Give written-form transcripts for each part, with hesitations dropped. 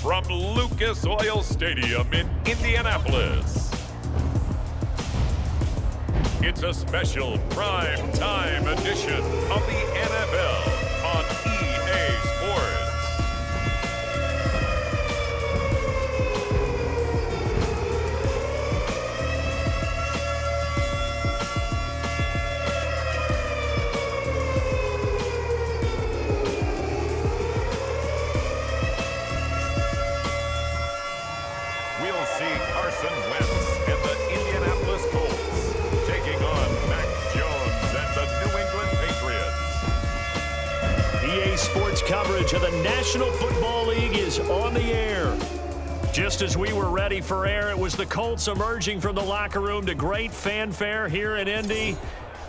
from Lucas Oil Stadium in Indianapolis. It's a special prime time edition of the NFL on EA Sports. We'll see Carson Wentz and the Indianapolis Colts taking on Mac Jones and the New England Patriots. EA Sports coverage of the National Football League is on the air. Just as we were ready for air, it was the Colts emerging from the locker room to great fanfare here in Indy.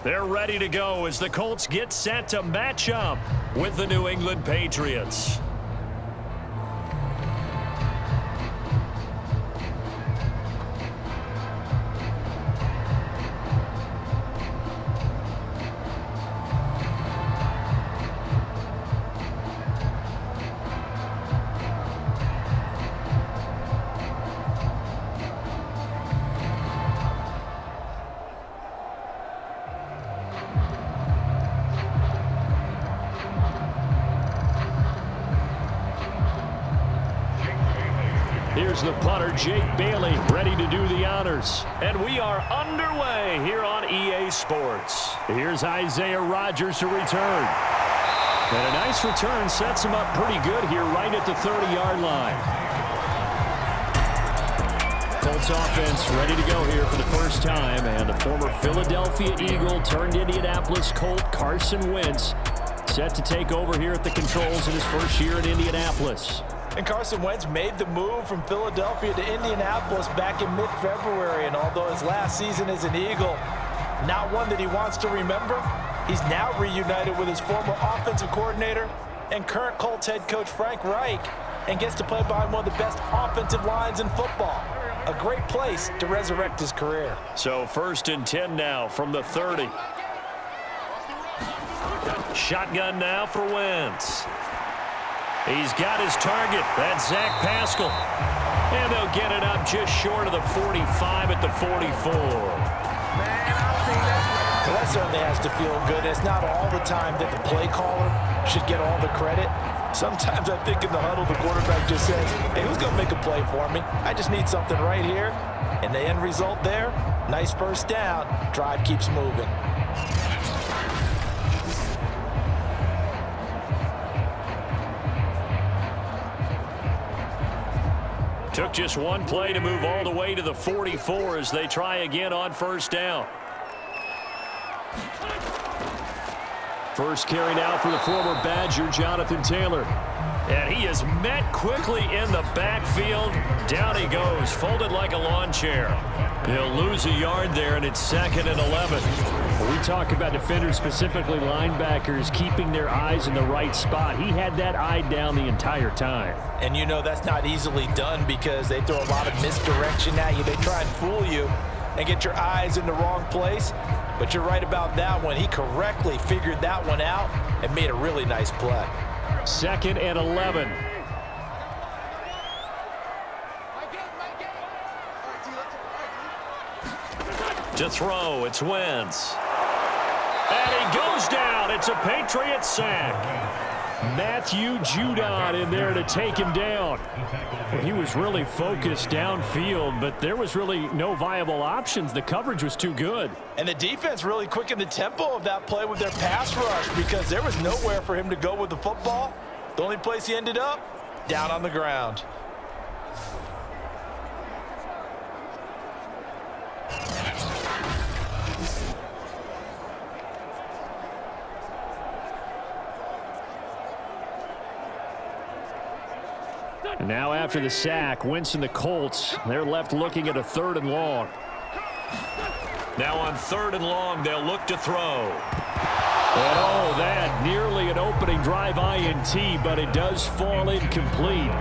They're ready to go as the Colts get set to match up with the New England Patriots. Here's the punter, Jake Bailey, ready to do the honors. And we are underway here on EA Sports. Here's Isaiah Rodgers to return. And a nice return sets him up pretty good here right at the 30-yard line. Colts offense ready to go here for the first time. And the former Philadelphia Eagle turned Indianapolis Colt, Carson Wentz, set to take over here at the controls in his first year in Indianapolis. And Carson Wentz made the move from Philadelphia to Indianapolis back in mid-February. And although his last season as an Eagle, not one that he wants to remember, he's now reunited with his former offensive coordinator and current Colts head coach Frank Reich, and gets to play behind one of the best offensive lines in football. A great place to resurrect his career. So 1st and 10 now from the 30. Shotgun now for Wentz. He's got his target. That's Zach Pascal. And they'll get it up just short of the 45 at the 44. Well, that certainly has to feel good. It's not all the time that the play caller should get all the credit. Sometimes I think in the huddle, the quarterback just says, hey, who's going to make a play for me? I just need something right here. And the end result there, nice first down. Drive keeps moving. Took just one play to move all the way to the 44 as they try again on first down. First carry now for the former Badger, Jonathan Taylor. And he is met quickly in the backfield. Down he goes, folded like a lawn chair. He'll lose a yard there, and it's 2nd and 11. We talk about defenders, specifically linebackers, keeping their eyes in the right spot. He had that eye down the entire time. And you know that's not easily done because they throw a lot of misdirection at you. They try and fool you and get your eyes in the wrong place. But you're right about that one. He correctly figured that one out and made a really nice play. 2nd and 11. To throw, it's Wentz. And he goes down. It's a Patriots sack. Matthew Judon in there to take him down. Well, he was really focused downfield, but there was really no viable options. The coverage was too good. And the defense really quickened the tempo of that play with their pass rush because there was nowhere for him to go with the football. The only place he ended up, down on the ground. Now after the sack, Wentz and the Colts, they're left looking at a 3rd and long. Now on 3rd and long, they'll look to throw. And oh, that nearly an opening drive INT, but it does fall incomplete.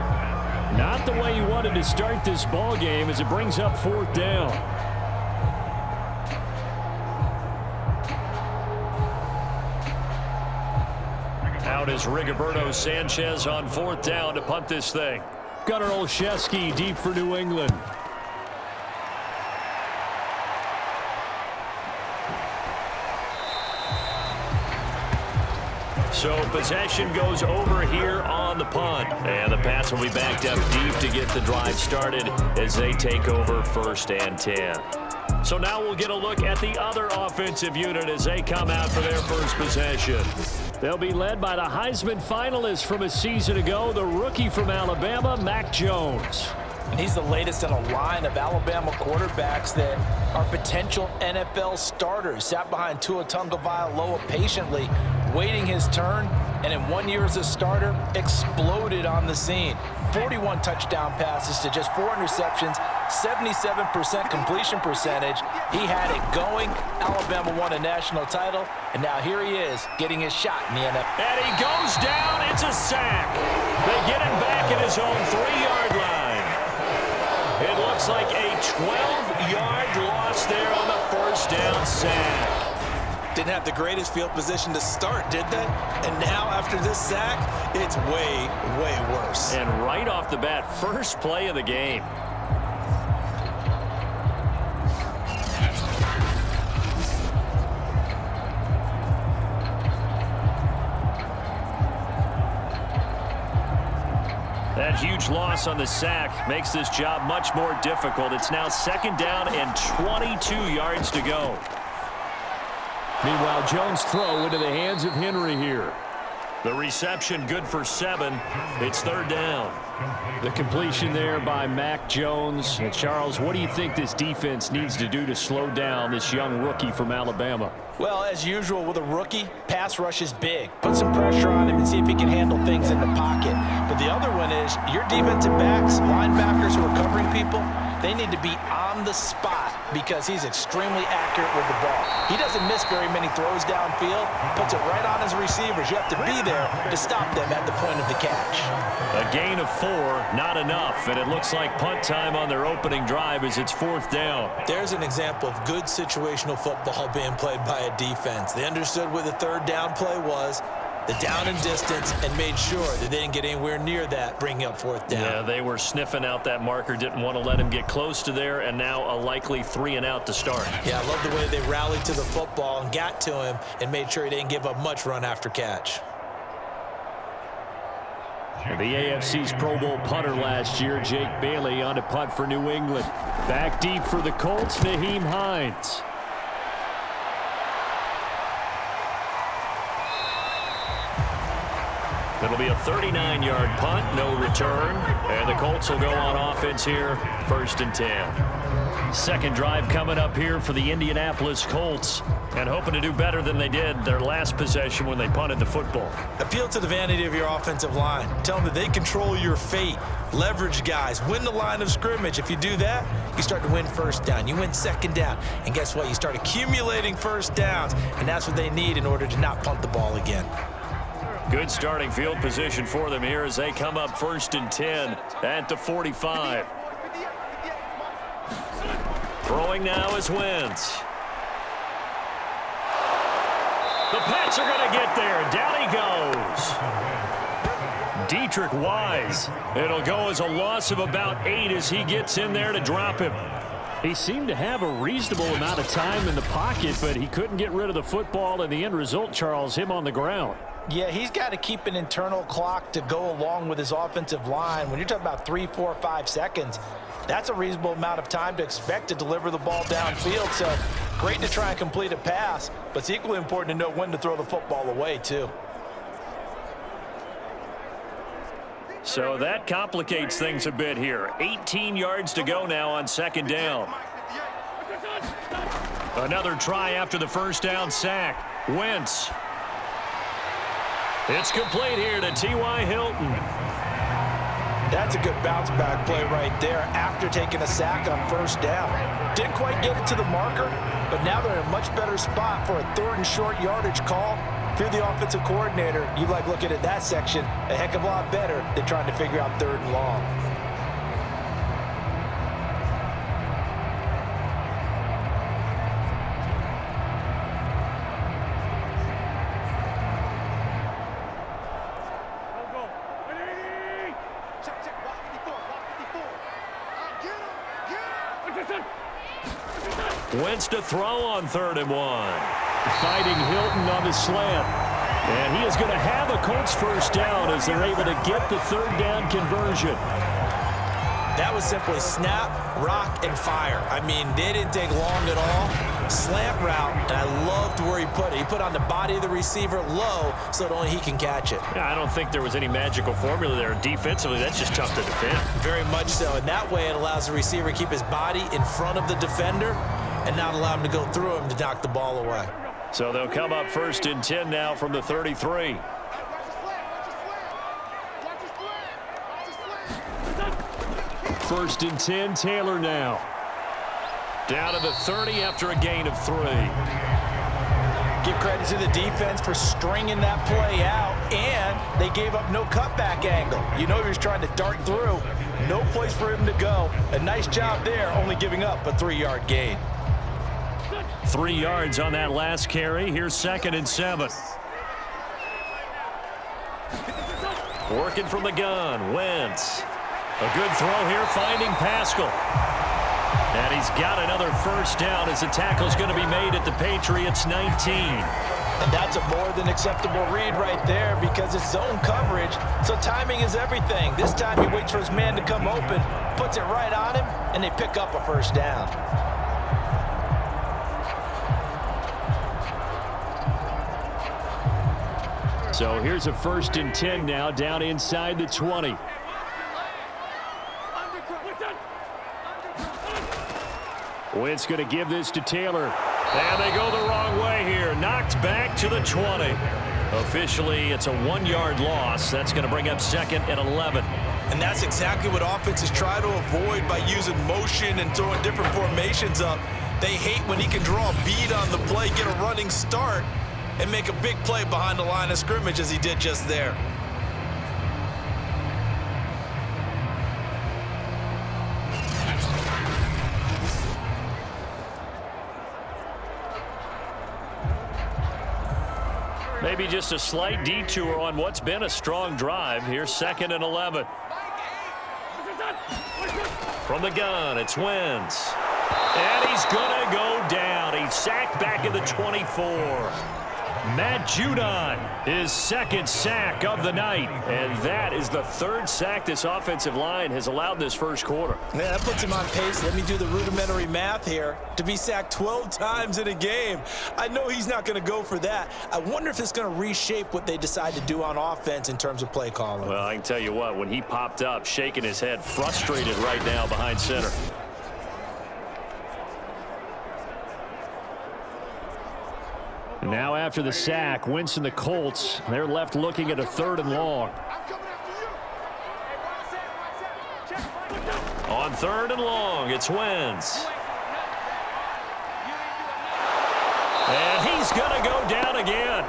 Not the way you wanted to start this ball game as it brings up 4th down. Out is Rigoberto Sanchez on 4th down to punt this thing. Gunnar Olszewski deep for New England. So possession goes over here on the punt. And the pass will be backed up deep to get the drive started as they take over 1st and 10. So now we'll get a look at the other offensive unit as they come out for their first possession. They'll be led by the Heisman finalist from a season ago, the rookie from Alabama, Mac Jones. And he's the latest in a line of Alabama quarterbacks that are potential NFL starters. Sat behind Tua Tagovailoa patiently, waiting his turn, and in 1 year as a starter, exploded on the scene. 41 touchdown passes to just 4 interceptions, 77% completion percentage. He had it going. Alabama won a national title, and now here he is getting his shot in the NFL. And he goes down. It's a sack. They get him back at his own 3-yard line. It looks like a 12-yard loss there on the 1st down sack. Didn't have the greatest field position to start, did they? And now after this sack, it's way, way worse. And right off the bat, first play of the game. That huge loss on the sack makes this job much more difficult. It's now 2nd down and 22 yards to go. Meanwhile, Jones' throw into the hands of Henry here. The reception good for 7. It's 3rd down. The completion there by Mac Jones. And Charles, what do you think this defense needs to do to slow down this young rookie from Alabama? Well, as usual with a rookie, pass rush is big. Put some pressure on him and see if he can handle things in the pocket. But the other one is your defensive backs, linebackers who are covering people, they need to be on the spot because he's extremely accurate with the ball. He doesn't miss very many throws downfield, puts it right on his receivers. You have to be there to stop them at the point of the catch. A gain of 4, not enough, and it looks like punt time on their opening drive as it's 4th down. There's an example of good situational football being played by a defense. They understood what the 3rd down play was, the down and distance, and made sure that they didn't get anywhere near that, bringing up 4th down. Yeah, they were sniffing out that marker, didn't want to let him get close to there, and now a likely 3 and out to start. Yeah, I love the way they rallied to the football and got to him and made sure he didn't give up much run after catch. The AFC's Pro Bowl punter last year, Jake Bailey, on to punt for New England. Back deep for the Colts, Nyheim Hines. It'll be a 39-yard punt, no return, and the Colts will go on offense here, 1st and 10. Second drive coming up here for the Indianapolis Colts, and hoping to do better than they did their last possession when they punted the football. Appeal to the vanity of your offensive line. Tell them that they control your fate. Leverage guys. Win the line of scrimmage. If you do that, you start to win 1st down. You win 2nd down. And guess what? You start accumulating 1st downs, and that's what they need in order to not punt the ball again. Good starting field position for them here as they come up 1st and 10 at the 45. Throwing now is Wentz. The Pats are going to get there. Down he goes. Dietrich Wise. It'll go as a loss of about 8 as he gets in there to drop him. He seemed to have a reasonable amount of time in the pocket, but he couldn't get rid of the football, and the end result, Charles, him on the ground. Yeah, he's got to keep an internal clock to go along with his offensive line. When you're talking about 3, 4, 5 seconds, that's a reasonable amount of time to expect to deliver the ball downfield. So great to try and complete a pass, but it's equally important to know when to throw the football away, too. So that complicates things a bit here. 18 yards to go now on 2nd down. Another try after the 1st down sack. Wentz. It's complete here to T.Y. Hilton. That's a good bounce back play right there after taking a sack on 1st down. Didn't quite get it to the marker, but now they're in a much better spot for a 3rd and short yardage call. If you're the offensive coordinator, you like looking at that section a heck of a lot better than trying to figure out 3rd and long. Wentz to throw on 3rd and 1. Fighting Hilton on the slant. And he is going to have a Colts first down as they're able to get the 3rd down conversion. That was simply snap, rock, and fire. I mean, they didn't take long at all. Slant route, and I loved where he put it. He put on the body of the receiver low so that only he can catch it. Yeah, I don't think there was any magical formula there. Defensively, that's just tough to defend. Very much so. And that way it allows the receiver to keep his body in front of the defender and not allow him to go through him to knock the ball away. So they'll come up 1st and 10 now from the 33. First and 10, Taylor now. Down to the 30 after a gain of 3. Give credit to the defense for stringing that play out, and they gave up no cutback angle. You know he was trying to dart through. No place for him to go. A nice job there, only giving up a 3-yard gain. 3 yards on that last carry. Here's 2nd and 7. Working from the gun, Wentz. A good throw here, finding Pascal. And he's got another first down as the tackle's going to be made at the Patriots 19. And that's a more than acceptable read right there because it's zone coverage, so timing is everything. This time he waits for his man to come open, puts it right on him, and they pick up a first down. So here's a 1st and 10 now, down inside the 20. Wentz going to give this to Taylor. And they go the wrong way here. Knocked back to the 20. Officially, it's a 1-yard loss. That's going to bring up 2nd and 11. And that's exactly what offenses try to avoid by using motion and throwing different formations up. They hate when he can draw a bead on the play, get a running start, and make a big play behind the line of scrimmage as he did just there. Maybe just a slight detour on what's been a strong drive. Here's 2nd and 11. From the gun, it's Wentz. And he's going to go down. He's sacked back at the 24. Matt Judon, his 2nd sack of the night. And that is the 3rd sack this offensive line has allowed this first quarter. Yeah, that puts him on pace. Let me do the rudimentary math here. To be sacked 12 times in a game. I know he's not going to go for that. I wonder if it's going to reshape what they decide to do on offense in terms of play calling. Well, I can tell you what, when he popped up, shaking his head, frustrated right now behind center. Now after the sack, Wentz and the Colts, they're left looking at a 3rd and long. On 3rd and long, it's Wentz. And he's going to go down again.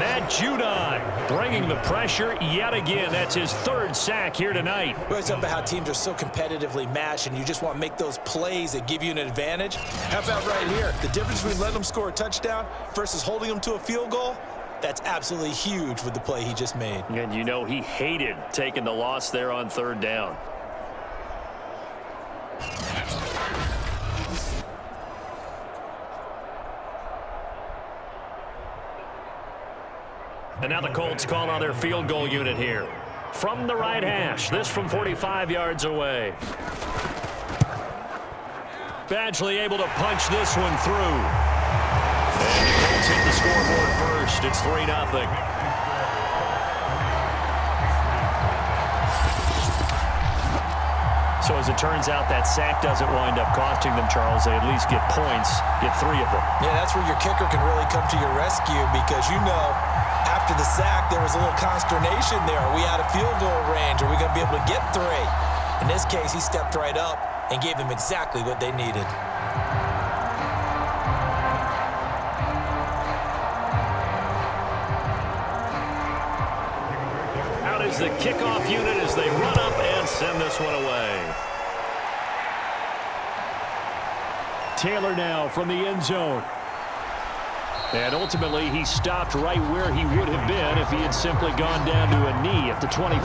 Matt Judon bringing the pressure yet again. That's his 3rd sack here tonight. We always talk about how teams are so competitively matched and you just want to make those plays that give you an advantage. How about right here? The difference between letting them score a touchdown versus holding them to a field goal, that's absolutely huge with the play he just made. And you know he hated taking the loss there on 3rd down. And now the Colts call on their field goal unit here. From the right hash, this from 45 yards away. Badgley able to punch this one through. And the Colts hit the scoreboard first. It's 3-0. So as it turns out, that sack doesn't wind up costing them, Charles. They at least get points, get 3 of them. Yeah, that's where your kicker can really come to your rescue because you know after the sack there was a little consternation there. Are we out of field goal range? Are we going to be able to get 3? In this case, he stepped right up and gave them exactly what they needed. Out is the kickoff unit as they run up and send this one away. Taylor now from the end zone. And ultimately, he stopped right where he would have been if he had simply gone down to a knee at the 25.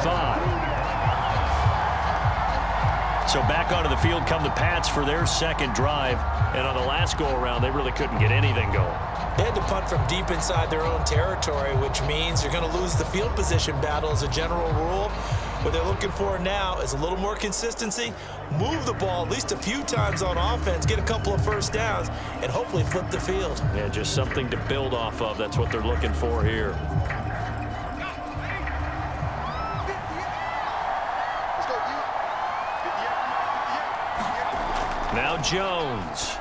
So back onto the field come the Pats for their second drive. And on the last go-around, they really couldn't get anything going. They had to punt from deep inside their own territory, which means you're going to lose the field position battle as a general rule. What they're looking for now is a little more consistency, move the ball at least a few times on offense, get a couple of first downs, and hopefully flip the field. Yeah, just something to build off of. That's what they're looking for here. Now Jones.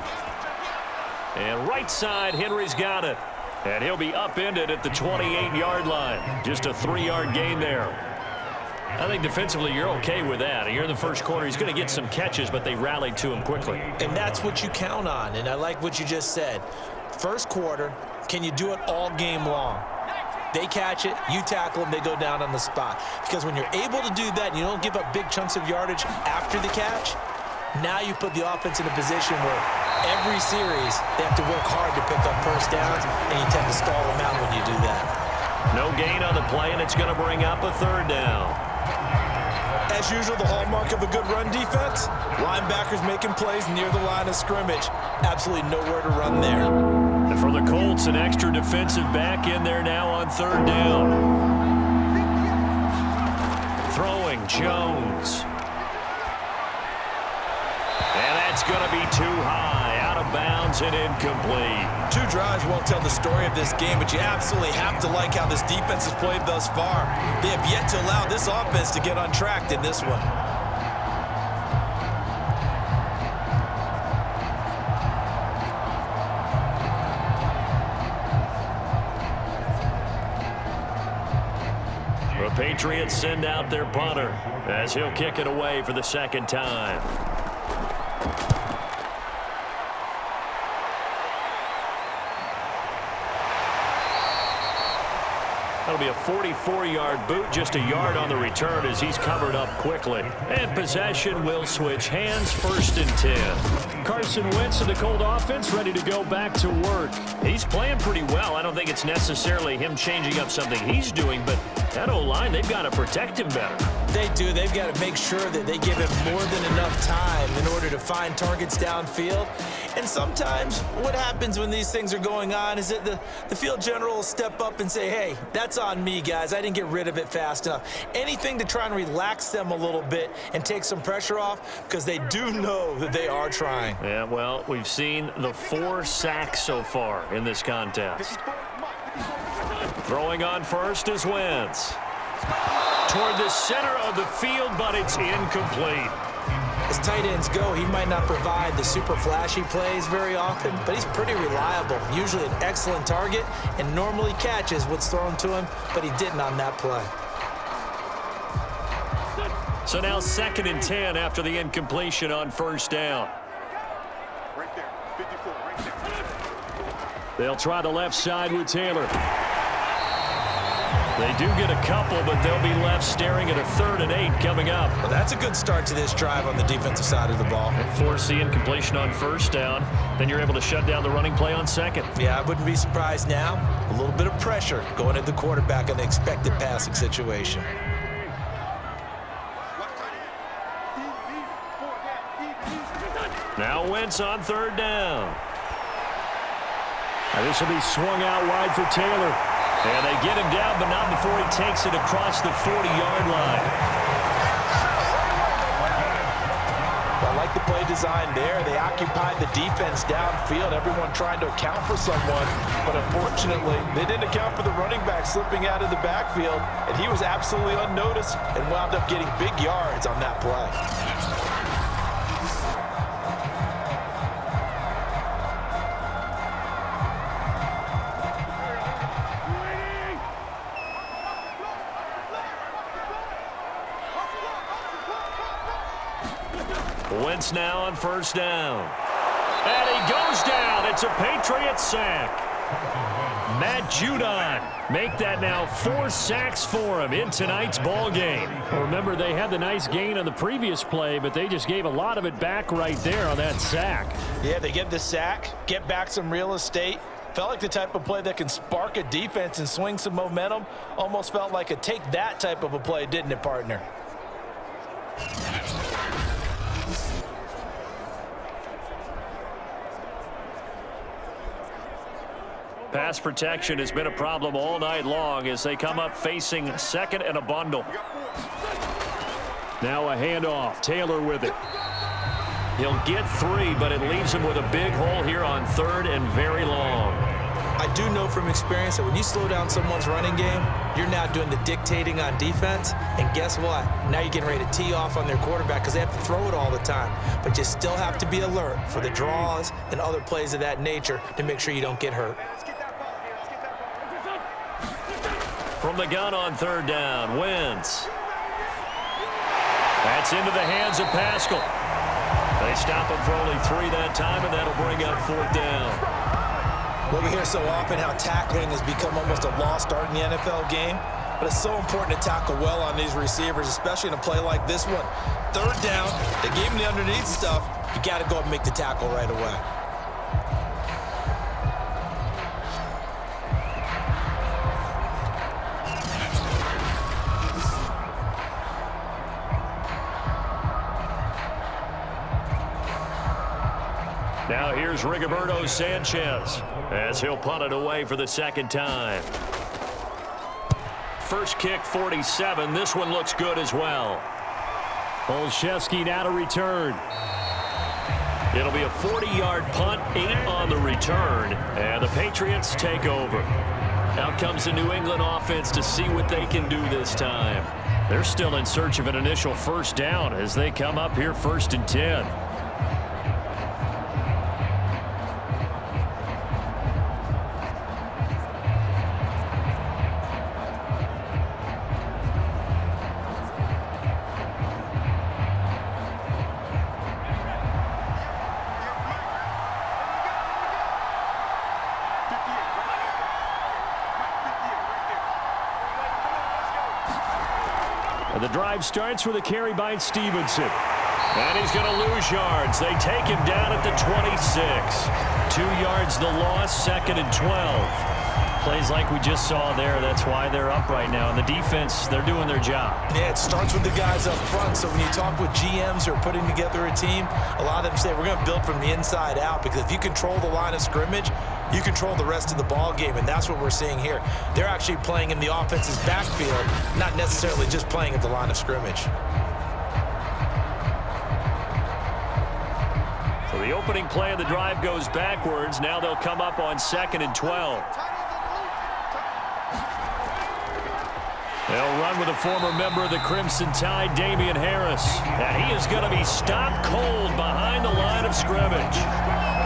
And right side, Henry's got it. And he'll be upended at the 28-yard line. Just a 3-yard gain there. I think defensively you're okay with that. Here in the first quarter, he's going to get some catches, but they rallied to him quickly. And that's what you count on, and I like what you just said. First quarter, can you do it all game long? They catch it, you tackle them, they go down on the spot. Because when you're able to do that, and you don't give up big chunks of yardage after the catch, now you put the offense in a position where every series they have to work hard to pick up first downs, and you tend to stall them out when you do that. No gain on the play, and it's going to bring up a 3rd down. As usual, the hallmark of a good run defense, linebackers making plays near the line of scrimmage. Absolutely nowhere to run there. And for the Colts, an extra defensive back in there now on 3rd down. Throwing Jones. And that's going to be too high, out of bounds and incomplete. 2 drives won't tell the story of this game, but you absolutely have to like how this defense has played thus far. They have yet to allow this offense to get on track in this one. The Patriots send out their punter as he'll kick it away for the 2nd time. That'll be a 44-yard boot, just a yard on the return as he's covered up quickly. And possession will switch hands, 1st and 10. Carson Wentz and the Colt offense ready to go back to work. He's playing pretty well. I don't think it's necessarily him changing up something he's doing, but that O-line, they've got to protect him better. They do. They've got to make sure that they give him more than enough time in order to find targets downfield. And sometimes what happens when these things are going on is that the field general will step up and say, hey, that's on me, guys. I didn't get rid of it fast enough. Anything to try and relax them a little bit and take some pressure off, because they do know that they are trying. Yeah, well, we've seen the 4 sacks so far in this contest. Throwing on first is Wentz. Toward the center of the field, but it's incomplete. As tight ends go, he might not provide the super flashy plays very often, but he's pretty reliable. Usually an excellent target and normally catches what's thrown to him, but he didn't on that play. So now 2nd and 10 after the incompletion on 1st down. Right there, 54, right there. They'll try the left side with Taylor. They do get a couple, but they'll be left staring at a 3rd and 8 coming up. Well, that's a good start to this drive on the defensive side of the ball. Force the incompletion on 1st down. Then you're able to shut down the running play on 2nd. Yeah, I wouldn't be surprised now. A little bit of pressure going at the quarterback in the expected passing situation. Now Wentz on 3rd down. And this will be swung out wide for Taylor. And they get him down, but not before he takes it across the 40-yard line. I like the play design there. They occupied the defense downfield, everyone trying to account for someone. But unfortunately, they didn't account for the running back slipping out of the backfield, and he was absolutely unnoticed and wound up getting big yards on that play. Wentz now on 1st down. And he goes down. It's a Patriots sack. Matt Judon make that now 4 sacks for him in tonight's ball game. Remember, they had the nice gain on the previous play, but they just gave a lot of it back right there on that sack. Yeah, they get the sack, get back some real estate. Felt like the type of play that can spark a defense and swing some momentum. Almost felt like a take that type of a play, didn't it, partner? Pass protection has been a problem all night long as they come up facing second and a bundle. Now a handoff. Taylor with it. He'll get 3, but it leaves him with a big hole here on 3rd and very long. I do know from experience that when you slow down someone's running game, you're now doing the dictating on defense. And guess what? Now you're getting ready to tee off on their quarterback because they have to throw it all the time. But you still have to be alert for the draws and other plays of that nature to make sure you don't get hurt. From the gun on 3rd down, Wentz. That's into the hands of Pascal. They stop him for only 3 that time, and that'll bring up 4th down. Well, we hear so often how tackling has become almost a lost art in the NFL game, but it's so important to tackle well on these receivers, especially in a play like this one. 3rd down, they gave him the underneath stuff. You got to go up and make the tackle right away. Now here's Rigoberto Sanchez as he'll punt it away for the 2nd time. First kick, 47. This one looks good as well. Olszewski now to return. It'll be a 40-yard punt, 8 on the return, and the Patriots take over. Out comes the New England offense to see what they can do this time. They're still in search of an initial 1st down as they come up here 1st and 10. The drive starts with a carry by Stevenson. And he's going to lose yards. They take him down at the 26. 2 yards the loss, 2nd and 12. Plays like we just saw there. That's why they're up right now. And the defense, they're doing their job. Yeah, it starts with the guys up front. So when you talk with GMs who are putting together a team, a lot of them say we're going to build from the inside out, because if you control the line of scrimmage, you control the rest of the ball game, and that's what we're seeing here. They're actually playing in the offense's backfield, not necessarily just playing at the line of scrimmage. So the opening play of the drive goes backwards. Now they'll come up on 2nd and 12. They'll run with a former member of the Crimson Tide, Damian Harris. And he is going to be stopped cold behind the line of scrimmage.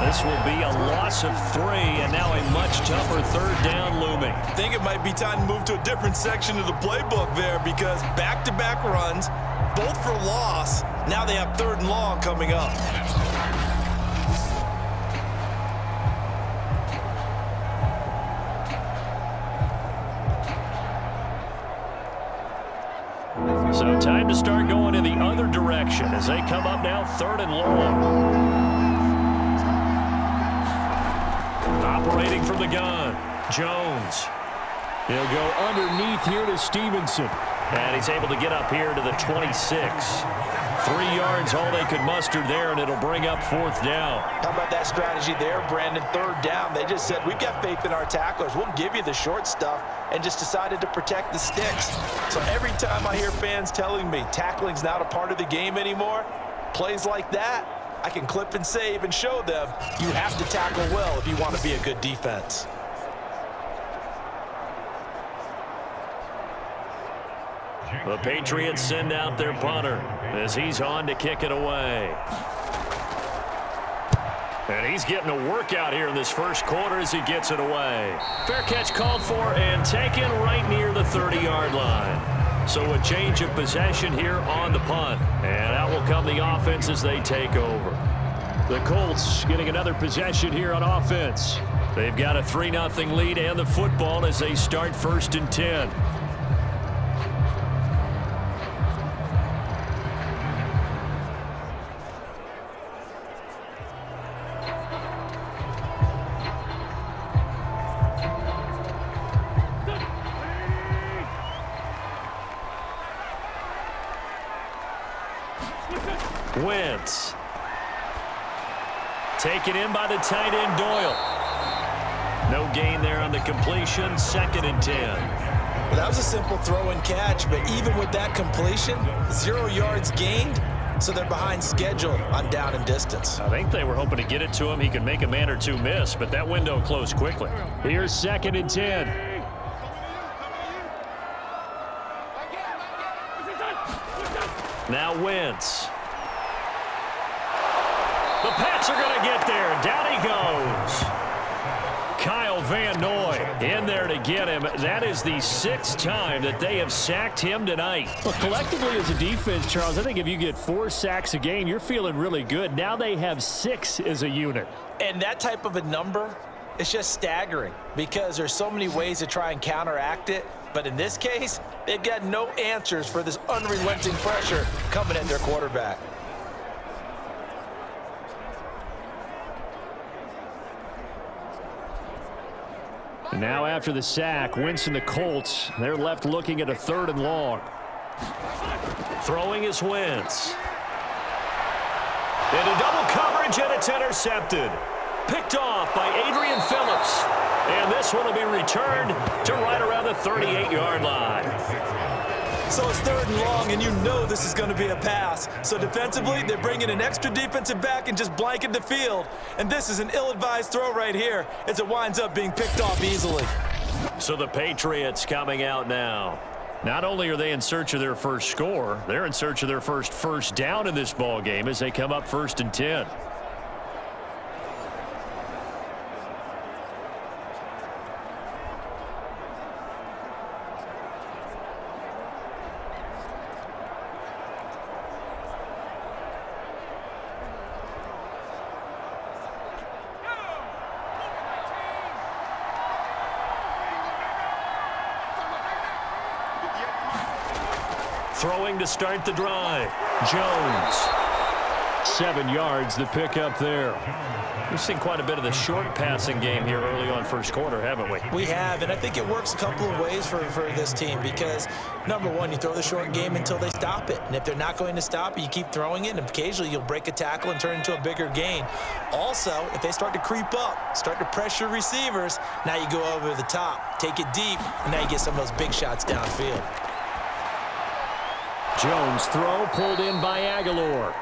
This will be a loss of 3, and now a much tougher 3rd down looming. I think it might be time to move to a different section of the playbook there, because back-to-back runs, both for loss. Now they have 3rd and long coming up. So time to start going in the other direction as they come up now 3rd and long. Operating from the gun, Jones. He'll go underneath here to Stevenson. And he's able to get up here to the 26. 3 yards, all they could muster there, and it'll bring up 4th down. How about that strategy there, Brandon? 3rd down. They just said, we've got faith in our tacklers. We'll give you the short stuff, and just decided to protect the sticks. So every time I hear fans telling me tackling's not a part of the game anymore, plays like that, I can clip and save and show them you have to tackle well if you want to be a good defense. The Patriots send out their punter as he's on to kick it away. And he's getting a workout here in this 1st quarter as he gets it away. Fair catch called for and taken right near the 30-yard line. So a change of possession here on the punt. And out will come the offense as they take over. The Colts getting another possession here on offense. They've got a 3-0 lead and the football as they start 1st and 10. Wentz. Taken in by the tight end, Doyle. No gain there on the completion, 2nd and 10. Well, that was a simple throw and catch, but even with that completion, 0 yards gained, so they're behind schedule on down and distance. I think they were hoping to get it to him. He could make a man or two miss, but that window closed quickly. Here's 2nd and 10. Now Wentz. The Pats are going to get there. Down he goes. Kyle Van Noy in there to get him. That is the 6th time that they have sacked him tonight. Well, collectively as a defense, Charles, I think if you get 4 sacks a game, you're feeling really good. Now they have 6 as a unit. And that type of a number is just staggering because there's so many ways to try and counteract it. But in this case, they've got no answers for this unrelenting pressure coming at their quarterback. Now after the sack, Wentz and the Colts, they're left looking at a 3rd and long. Throwing is Wentz. Into double coverage, and it's intercepted. Picked off by Adrian Phillips. And this one will be returned to right around the 38-yard line. So it's 3rd and long, and you know this is going to be a pass. So defensively, they're bringing an extra defensive back and just blanket the field. And this is an ill-advised throw right here as it winds up being picked off easily. So the Patriots coming out now. Not only are they in search of their first score, they're in search of their first down in this ball game as they come up 1st and 10. Throwing to start the drive. Jones. 7 yards, the pickup there. We've seen quite a bit of the short passing game here early on first quarter, haven't we? We have, and I think it works a couple of ways for this team because, number one, you throw the short game until they stop it. And if they're not going to stop it, you keep throwing it, and occasionally you'll break a tackle and turn into a bigger gain. Also, if they start to creep up, start to pressure receivers, now you go over the top, take it deep, and now you get some of those big shots downfield. Jones throw pulled in by Aguilar.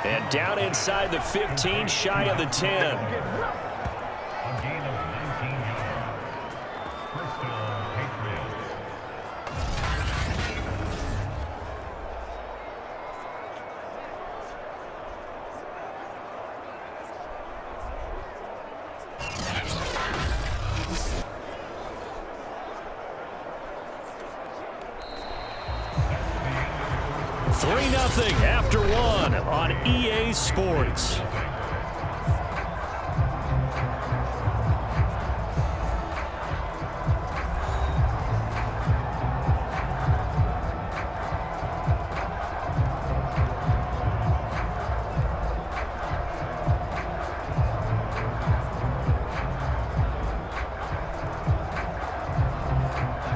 And down inside the 15, shy of the 10. After 1 on EA Sports.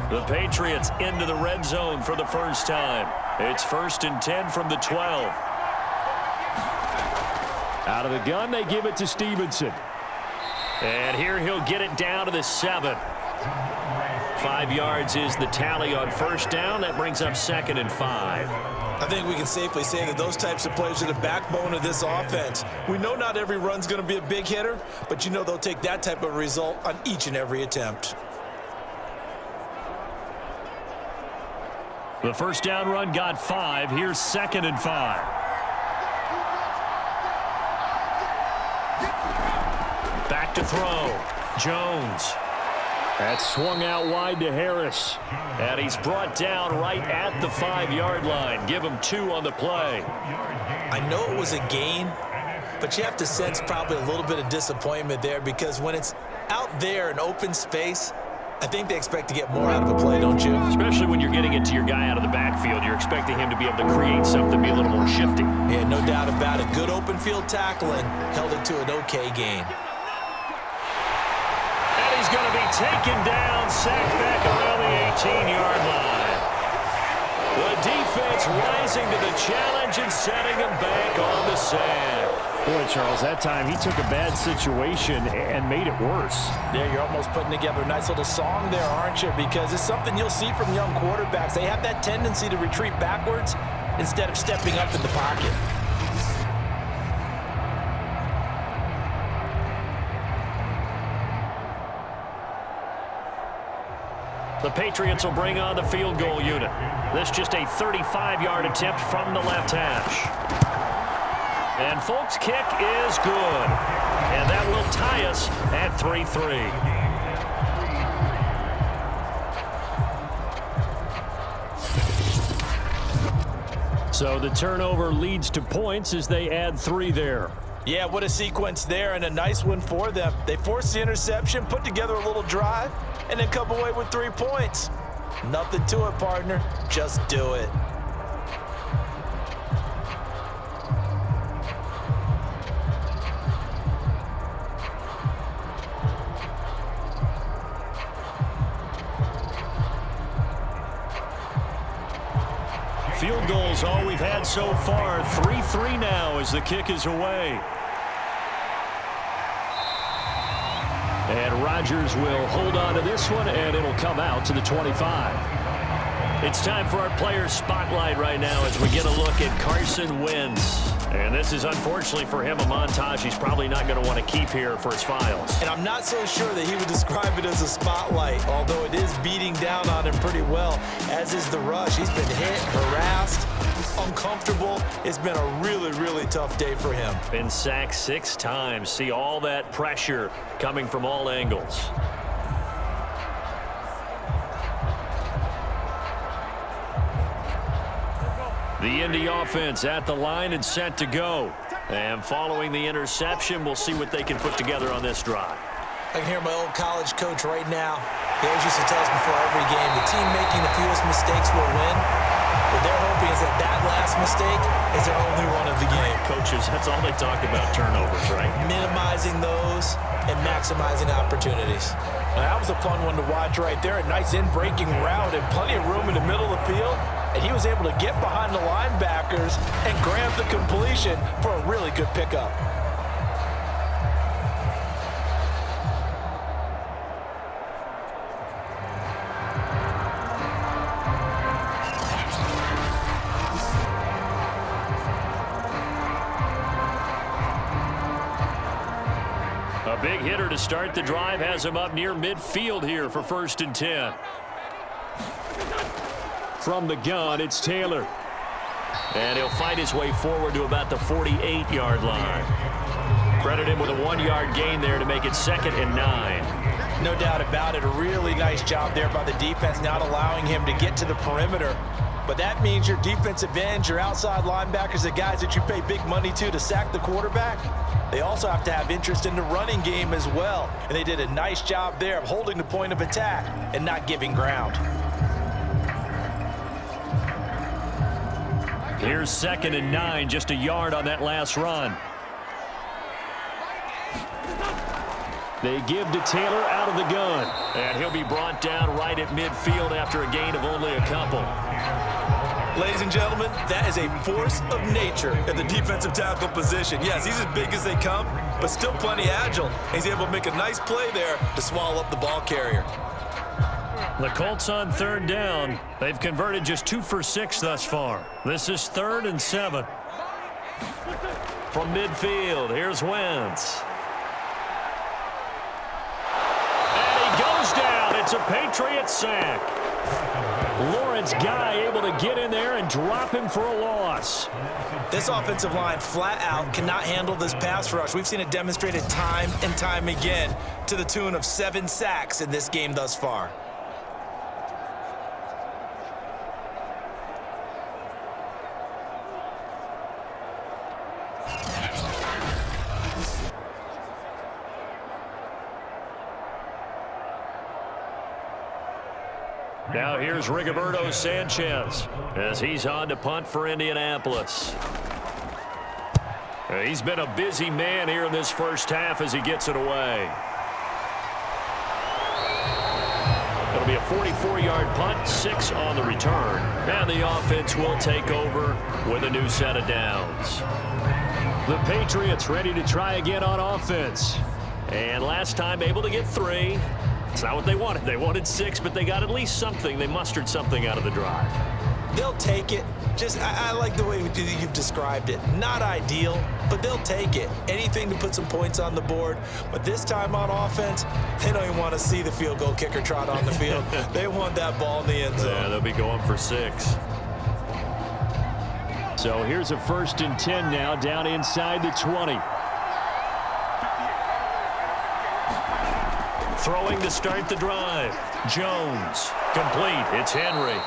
The Patriots into the red zone for the first time. It's 1st and 10 from the 12. Out of the gun, they give it to Stevenson. And here he'll get it down to the 7. 5 yards is the tally on first down. That brings up 2nd and 5. I think we can safely say that those types of plays are the backbone of this offense. We know not every run's going to be a big hitter, but you know they'll take that type of result on each and every attempt. The first down run got 5. Here's 2nd and 5. Back to throw. Jones. That swung out wide to Harris. And he's brought down right at the 5-yard line. Give him 2 on the play. I know it was a gain, but you have to sense probably a little bit of disappointment there because when it's out there in open space, I think they expect to get more out of a play, don't you? Especially when you're getting it to your guy out of the backfield. You're expecting him to be able to create something, be a little more shifty. Yeah, no doubt about it. Good open field tackling held it to an okay gain. And he's going to be taken down, sacked back around the 18-yard line. The defense rising to the challenge and setting him back on the sack. Boy, Charles, that time he took a bad situation and made it worse. Yeah, you're almost putting together a nice little song there, aren't you? Because it's something you'll see from young quarterbacks. They have that tendency to retreat backwards instead of stepping up in the pocket. The Patriots will bring on the field goal unit. This just a 35-yard attempt from the left hash. And Folk's kick is good. And that will tie us at 3-3. So the turnover leads to points as they add 3 there. Yeah, what a sequence there, and a nice one for them. They forced the interception, put together a little drive, and then come away with 3 points. Nothing to it, partner. Just do it. Field goals all we've had so far. 3-3 now as the kick is away. And Rodgers will hold on to this one, and it'll come out to the 25. It's time for our player spotlight right now as we get a look at Carson Wentz. And this is, unfortunately for him, a montage he's probably not going to want to keep here for his files. And I'm not so sure that he would describe it as a spotlight, although it is beating down on him pretty well, as is the rush. He's been hit, harassed, uncomfortable. It's been a really, really tough day for him. Been sacked 6 times. See all that pressure coming from all angles. The Indy offense at the line and set to go. And following the interception, we'll see what they can put together on this drive. I can hear my old college coach right now. He always used to tell us before every game, the team making the fewest mistakes will win. What they're hoping is that that last mistake is their only one of the game. Coaches, that's all they talk about, turnovers, right? Minimizing those and maximizing opportunities. Now, that was a fun one to watch right there. A nice in-breaking route and plenty of room in the middle of the field. And he was able to get behind the linebackers and grab the completion for a really good pickup. A big hitter to start the drive has him up near midfield here for 1st and 10. From the gun, it's Taylor. And he'll fight his way forward to about the 48-yard line. Credit him with a 1-yard gain there to make it 2nd and 9. No doubt about it. A really nice job there by the defense, not allowing him to get to the perimeter. But that means your defensive ends, your outside linebackers, the guys that you pay big money to sack the quarterback, they also have to have interest in the running game as well. And they did a nice job there of holding the point of attack and not giving ground. Here's 2nd and 9, just a yard on that last run. They give to Taylor out of the gun. And he'll be brought down right at midfield after a gain of only a couple. Ladies and gentlemen, that is a force of nature at the defensive tackle position. Yes, he's as big as they come, but still plenty agile. He's able to make a nice play there to swallow up the ball carrier. The Colts on 3rd down. They've converted just 2 for 6 thus far. This is 3rd and 7. From midfield, here's Wentz. And he goes down. It's a Patriots sack. Lawrence Guy able to get in there and drop him for a loss. This offensive line flat out cannot handle this pass rush. We've seen it demonstrated time and time again to the tune of 7 sacks in this game thus far. Now here's Rigoberto Sanchez as he's on to punt for Indianapolis. He's been a busy man here in this first half as he gets it away. It'll be a 24-yard punt, 6 on the return. And the offense will take over with a new set of downs. The Patriots ready to try again on offense. And last time able to get 3. It's not what they wanted. They wanted 6, but they got at least something. They mustered something out of the drive. They'll take it. I like the way you've described it. Not ideal, but they'll take it. Anything to put some points on the board. But this time on offense, they don't even want to see the field goal kicker trot on the field. They want that ball in the end zone. Yeah, they'll be going for 6. So here's a 1st and 10 now, down inside the 20. Throwing to start the drive. Jones. Complete. It's Henry.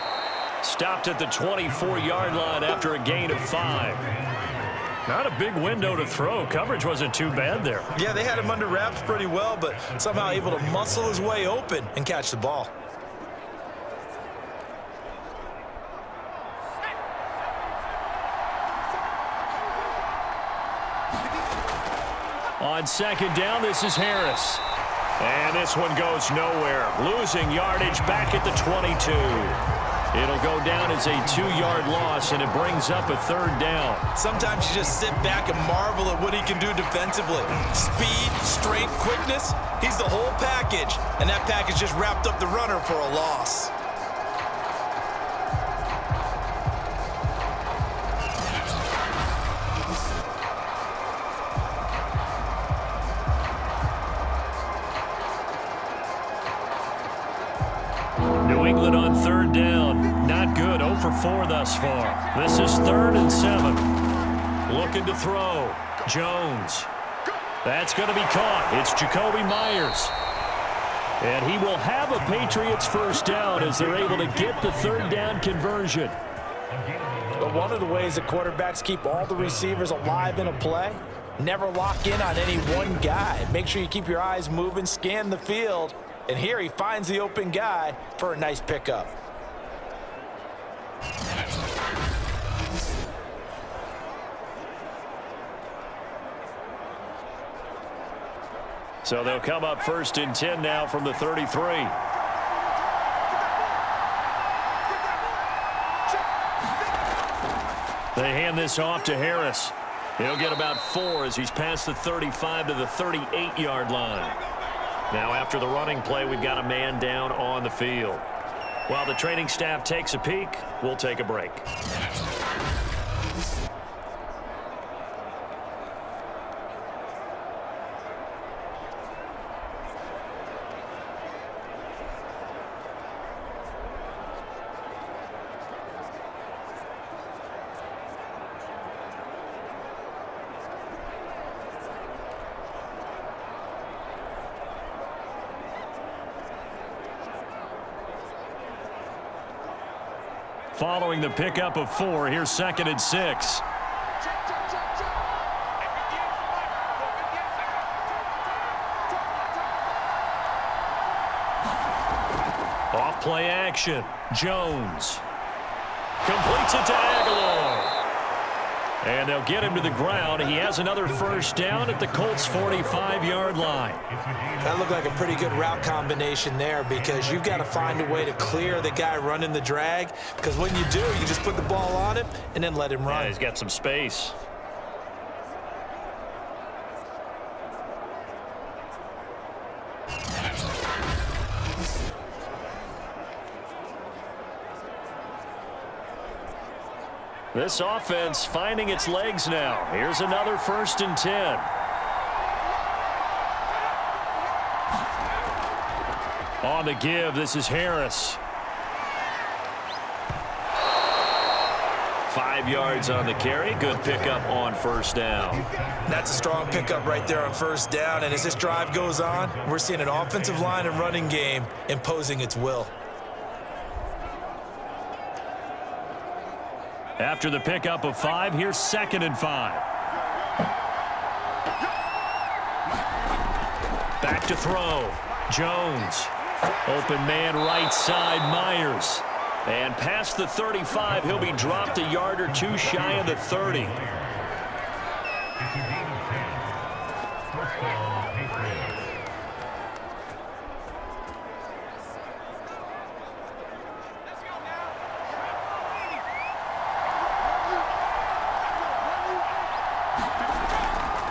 Stopped at the 24-yard line after a gain of 5. Not a big window to throw. Coverage wasn't too bad there. Yeah, they had him under wraps pretty well, but somehow able to muscle his way open and catch the ball. On 2nd down, this is Harris. And this one goes nowhere. Losing yardage back at the 22. It'll go down as a 2-yard loss, and it brings up a 3rd down. Sometimes you just sit back and marvel at what he can do defensively. Speed, strength, quickness, he's the whole package. And that package just wrapped up the runner for a loss. New England on 3rd down. Not good. 0 for 4 thus far. This is 3rd and 7. Looking to throw. Jones. That's going to be caught. It's Jacoby Myers. And he will have a Patriots 1st down as they're able to get the 3rd down conversion. But one of the ways that quarterbacks keep all the receivers alive in a play, never lock in on any one guy. Make sure you keep your eyes moving, scan the field. And here he finds the open guy for a nice pickup. So they'll come up 1st and 10 now from the 33. They hand this off to Harris. He'll get about 4 as he's past the 35 to the 38-yard line. Now after the running play, we've got a man down on the field. While the training staff takes a peek, we'll take a break. Following the pickup of 4, here's 2nd and 6. Off play action. Jones completes it to Aguilar. And they'll get him to the ground. He has another 1st down at the Colts 45-yard line. That looked like a pretty good route combination there because you've got to find a way to clear the guy running the drag, because when you do, you just put the ball on him and then let him run. Yeah, he's got some space. This offense finding its legs now. Here's another 1st and 10. On the give, this is Harris. 5 yards on the carry. Good pickup on 1st down. That's a strong pickup right there on 1st down. And as this drive goes on, we're seeing an offensive line and running game imposing its will. After the pickup of 5, here's 2nd and 5. Back to throw. Jones. Open man right side, Myers. And past the 35, he'll be dropped a yard or 2 shy of the 30.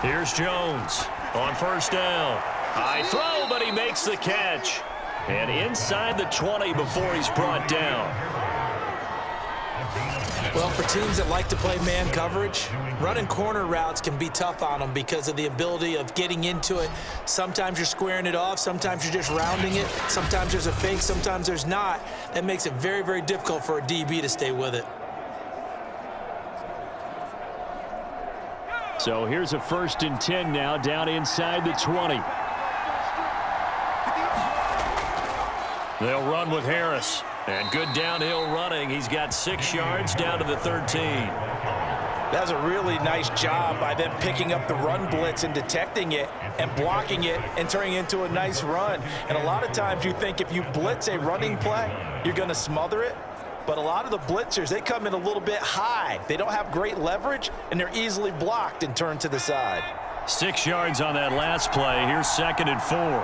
Here's Jones on first down. High throw, but he makes the catch. And inside the 20 before he's brought down. Well, for teams that like to play man coverage, running corner routes can be tough on them because of the ability of getting into it. Sometimes you're squaring it off. Sometimes you're just rounding it. Sometimes there's a fake. Sometimes there's not. That makes it very, very difficult for a DB to stay with it. So here's a 1st and 10 now down inside the 20. They'll run with Harris. And good downhill running. He's got 6 yards down to the 13. That's a really nice job by them picking up the run blitz and detecting it and blocking it and turning it into a nice run. And a lot of times you think if you blitz a running play, you're going to smother it. But a lot of the blitzers, they come in a little bit high. They don't have great leverage, and they're easily blocked and turned to the side. 6 yards on that last play. Here's 2nd and 4.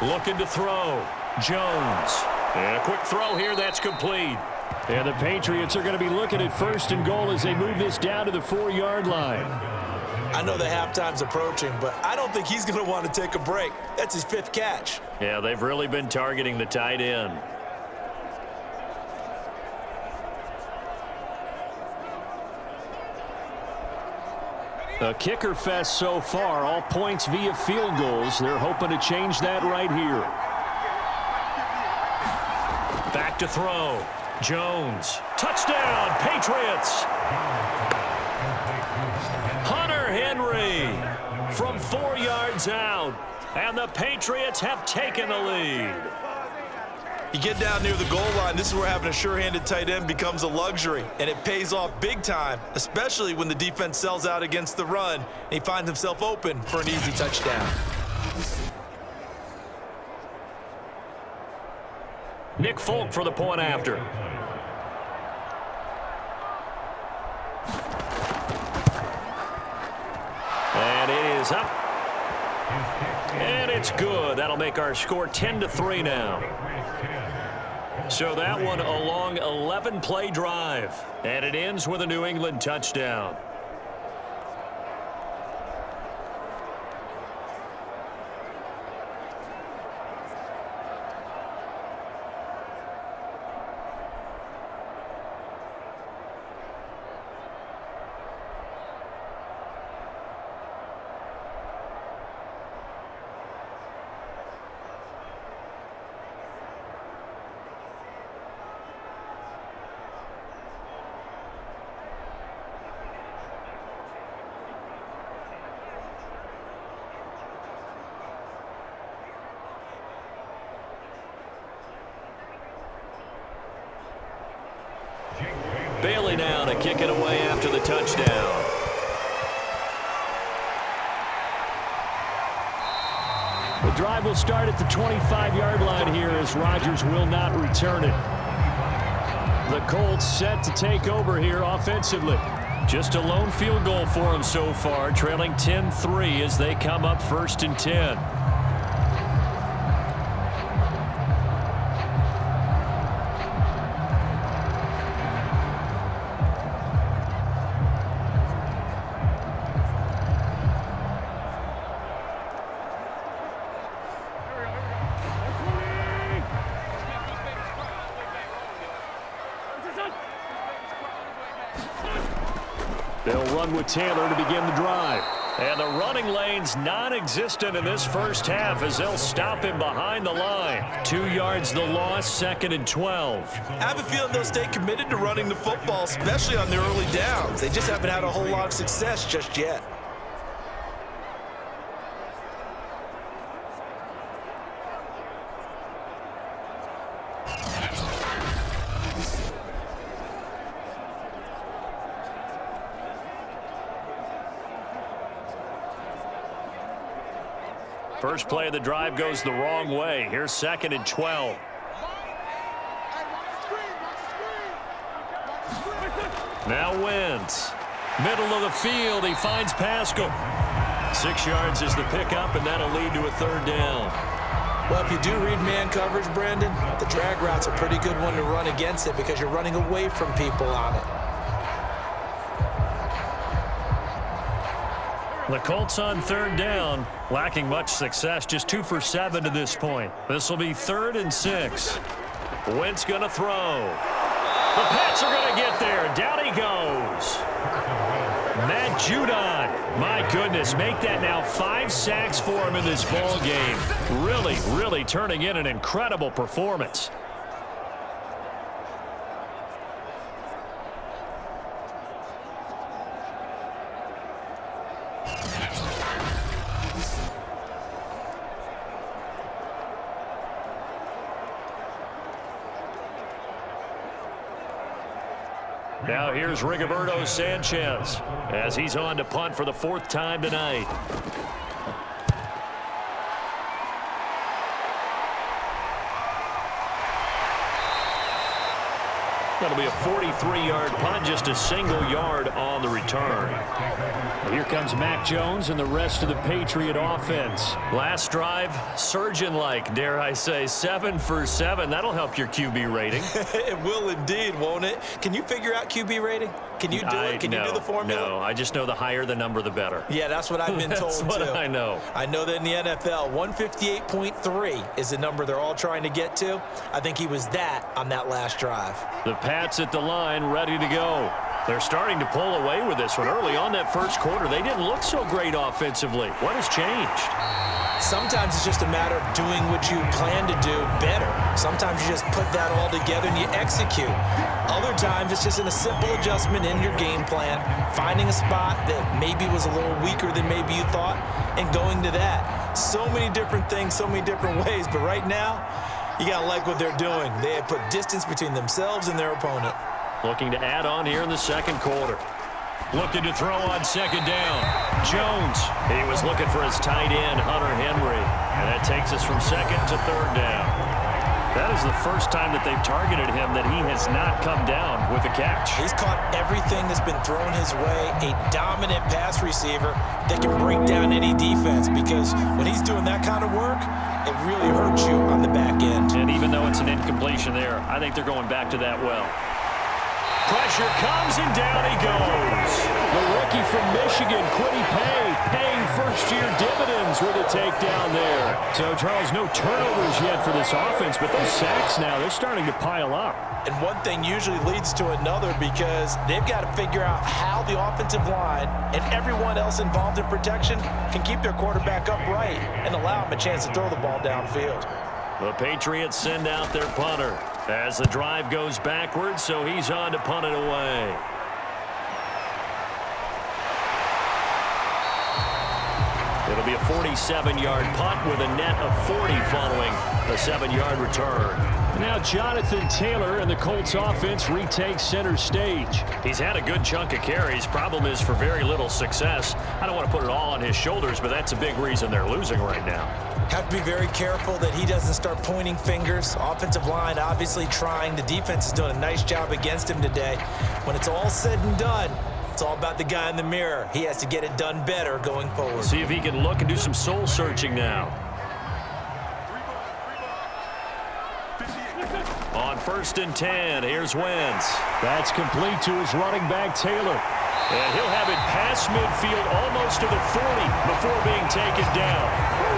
Looking to throw. Jones. And a quick throw here. That's complete. And the Patriots are going to be looking at 1st and goal as they move this down to the 4-yard line. I know the halftime's approaching, but I don't think he's going to want to take a break. That's his 5th catch. Yeah, they've really been targeting the tight end. A kicker fest so far, all points via field goals. They're hoping to change that right here. Back to throw. Jones. Touchdown, Patriots. Hunter Henry from 4 yards out. And the Patriots have taken the lead. You get down near the goal line, this is where having a sure-handed tight end becomes a luxury, and it pays off big time, especially when the defense sells out against the run, and he finds himself open for an easy touchdown. Nick Folk for the point after. And it is up. And it's good. That'll make our score 10-3 now. So that one a long 11-play drive. And it ends with a New England touchdown. Bailey now to kick it away after the touchdown. The drive will start at the 25-yard line here as Rodgers will not return it. The Colts set to take over here offensively. Just a lone field goal for them so far, trailing 10-3 as they come up 1st and 10. They'll run with Taylor to begin the drive. And the running lane's non-existent in this first half as they'll stop him behind the line. 2 yards the loss, 2nd and 12. I have a feeling they'll stay committed to running the football, especially on their early downs. They just haven't had a whole lot of success just yet. First play of the drive goes the wrong way. Here's 2nd and 12. Now Wentz. Middle of the field. He finds Pascal. 6 yards is the pickup, and that'll lead to a 3rd down. Well, if you do read man coverage, Brandon, the drag route's a pretty good one to run against it because you're running away from people on it. The Colts on third down, lacking much success, just 2 for 7 to this point. This will be 3rd and 6. Wentz going to throw. The Pats are going to get there. Down he goes. Matt Judon, my goodness, make that now 5 sacks for him in this ball game. Really turning in an incredible performance. Now here's Rigoberto Sanchez as he's on to punt for the 4th time tonight. That'll be a 43-yard punt, just a single yard on the return. Here comes Mac Jones and the rest of the Patriot offense. Last drive, surgeon-like, dare I say, 7 for 7. That'll help your QB rating. It will indeed, won't it? Can you figure out QB rating? Can you do it? Can you do the formula? No, I just know the higher the number, the better. Yeah, that's what I've been told, That's what too. I know. I know that in the NFL, 158.3 is the number they're all trying to get to. I think he was that on that last drive. The Pats at the line, ready to go. They're starting to pull away with this one. Early on that first quarter, they didn't look so great offensively. What has changed? Sometimes it's just a matter of doing what you plan to do better. Sometimes you just put that all together and you execute. Other times it's just a simple adjustment in your game plan, finding a spot that maybe was a little weaker than maybe you thought, and going to that. So many different things, so many different ways, but right now, you got to like what they're doing. They have put distance between themselves and their opponent. Looking to add on here in the second quarter. Looking to throw on second down. Jones. He was looking for his tight end, Hunter Henry. And that takes us from second to third down. That is the first time that they've targeted him that he has not come down with a catch. He's caught everything that's been thrown his way. A dominant pass receiver that can break down any defense, because when he's doing that kind of work, it really hurts you on the back end. And even though it's an incompletion there, I think they're going back to that well. Pressure comes, and down he goes. The rookie from Michigan, Quiddy Pay, paying first-year dividends with a takedown there. So, Charles, no turnovers yet for this offense, but those sacks now, they're starting to pile up. And one thing usually leads to another, because they've got to figure out how the offensive line and everyone else involved in protection can keep their quarterback upright and allow him a chance to throw the ball downfield. The Patriots send out their punter as the drive goes backwards, so he's on to punt it away. It'll be a 47-yard punt with a net of 40 following a 7-yard return. Now Jonathan Taylor and the Colts offense retake center stage. He's had a good chunk of carries. Problem is, for very little success. I don't want to put it all on his shoulders, but that's a big reason they're losing right now. Have to be very careful that he doesn't start pointing fingers. Offensive line obviously trying. The defense is doing a nice job against him today. When it's all said and done, it's all about the guy in the mirror. He has to get it done better going forward. See if he can look and do some soul searching now. On 1st and 10, here's Wentz. That's complete to his running back, Taylor. And he'll have it past midfield, almost to the 40, before being taken down.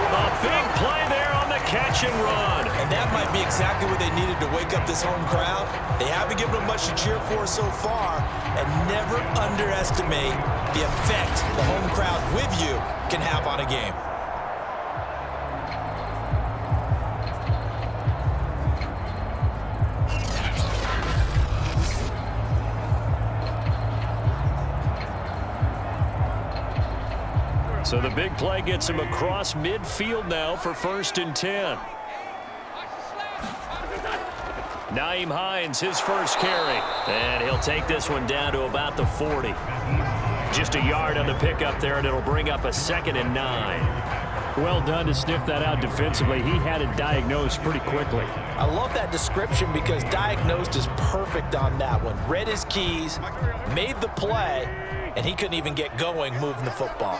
A big play there on the catch and run. And that might be exactly what they needed to wake up this home crowd. They haven't given them much to cheer for so far, and never underestimate the effect the home crowd with you can have on a game. So the big play gets him across midfield now for 1st and 10. Nyheim Hines, his first carry. And he'll take this one down to about the 40. Just a yard on the pickup there, and it'll bring up a 2nd and 9. Well done to sniff that out defensively. He had it diagnosed pretty quickly. I love that description, because diagnosed is perfect on that one. Read his keys, made the play, and he couldn't even get going moving the football.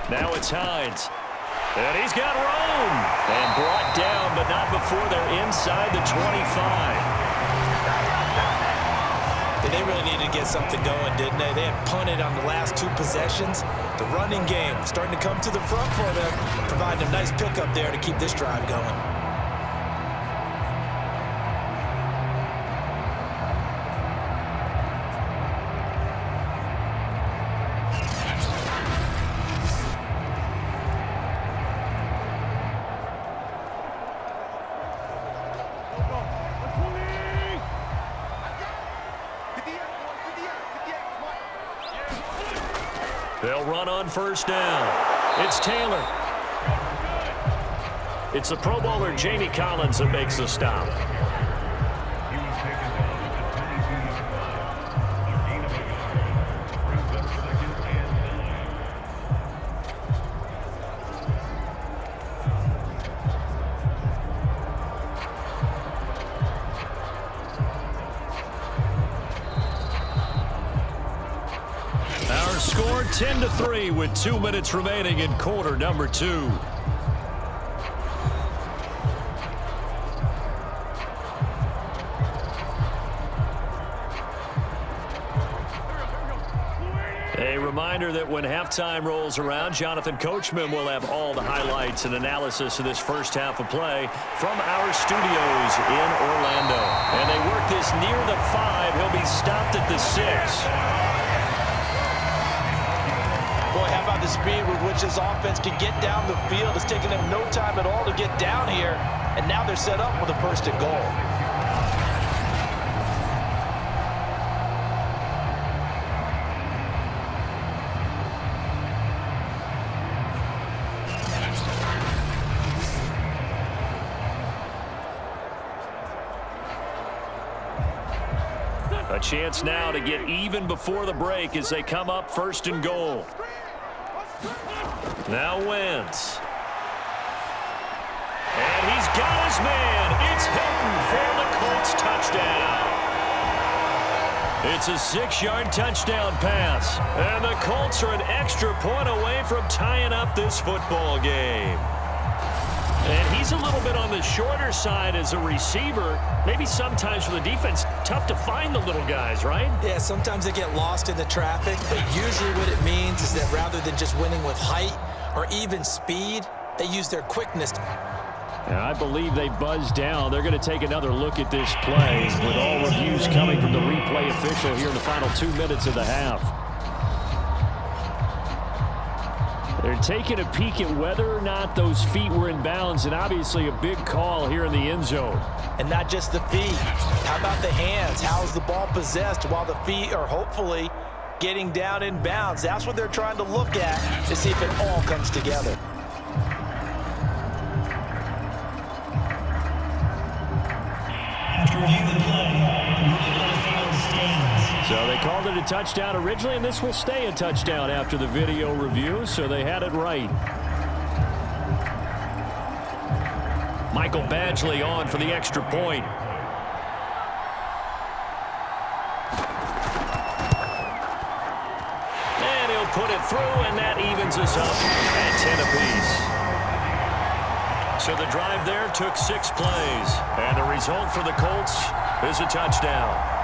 Now it's Hines. And he's got room. And brought down, but not before they're inside the 25. Yeah, they really needed to get something going, didn't they? They had punted on the last 2 possessions. The running game starting to come to the front for them, providing a nice pickup there to keep this drive going. They'll run on first down. It's Taylor. It's the Pro Bowler Jamie Collins that makes the stop. Score 10-3 with 2 minutes remaining in quarter number 2. A reminder that when halftime rolls around, Jonathan Coachman will have all the highlights and analysis of this first half of play from our studios in Orlando. And they work this near the 5. He'll be stopped at the 6. Boy, how about the speed with which this offense can get down the field? It's taken them no time at all to get down here, and now they're set up with a 1st and goal. A chance now to get even before the break as they come up 1st and goal. Now Wentz. And he's got his man. It's Hilton for the Colts touchdown. It's a 6-yard touchdown pass. And the Colts are an extra point away from tying up this football game. And he's a little bit on the shorter side as a receiver. Maybe sometimes for the defense, tough to find the little guys, right? Yeah, sometimes they get lost in the traffic, but usually what it means is that rather than just winning with height or even speed, they use their quickness. And I believe they buzzed down. They're going to take another look at this play with all reviews coming from the replay official here in the final 2 minutes of the half. They're taking a peek at whether or not those feet were in bounds, and obviously a big call here in the end zone. And not just the feet. How about the hands? How's the ball possessed while the feet are hopefully getting down in bounds? That's what they're trying to look at to see if it all comes together. After reviewing the play, so they called it a touchdown originally, and this will stay a touchdown after the video review, so they had it right. Michael Badgley on for the extra point. And he'll put it through, and that evens us up at 10 apiece. So the drive there took 6 plays, and the result for the Colts is a touchdown.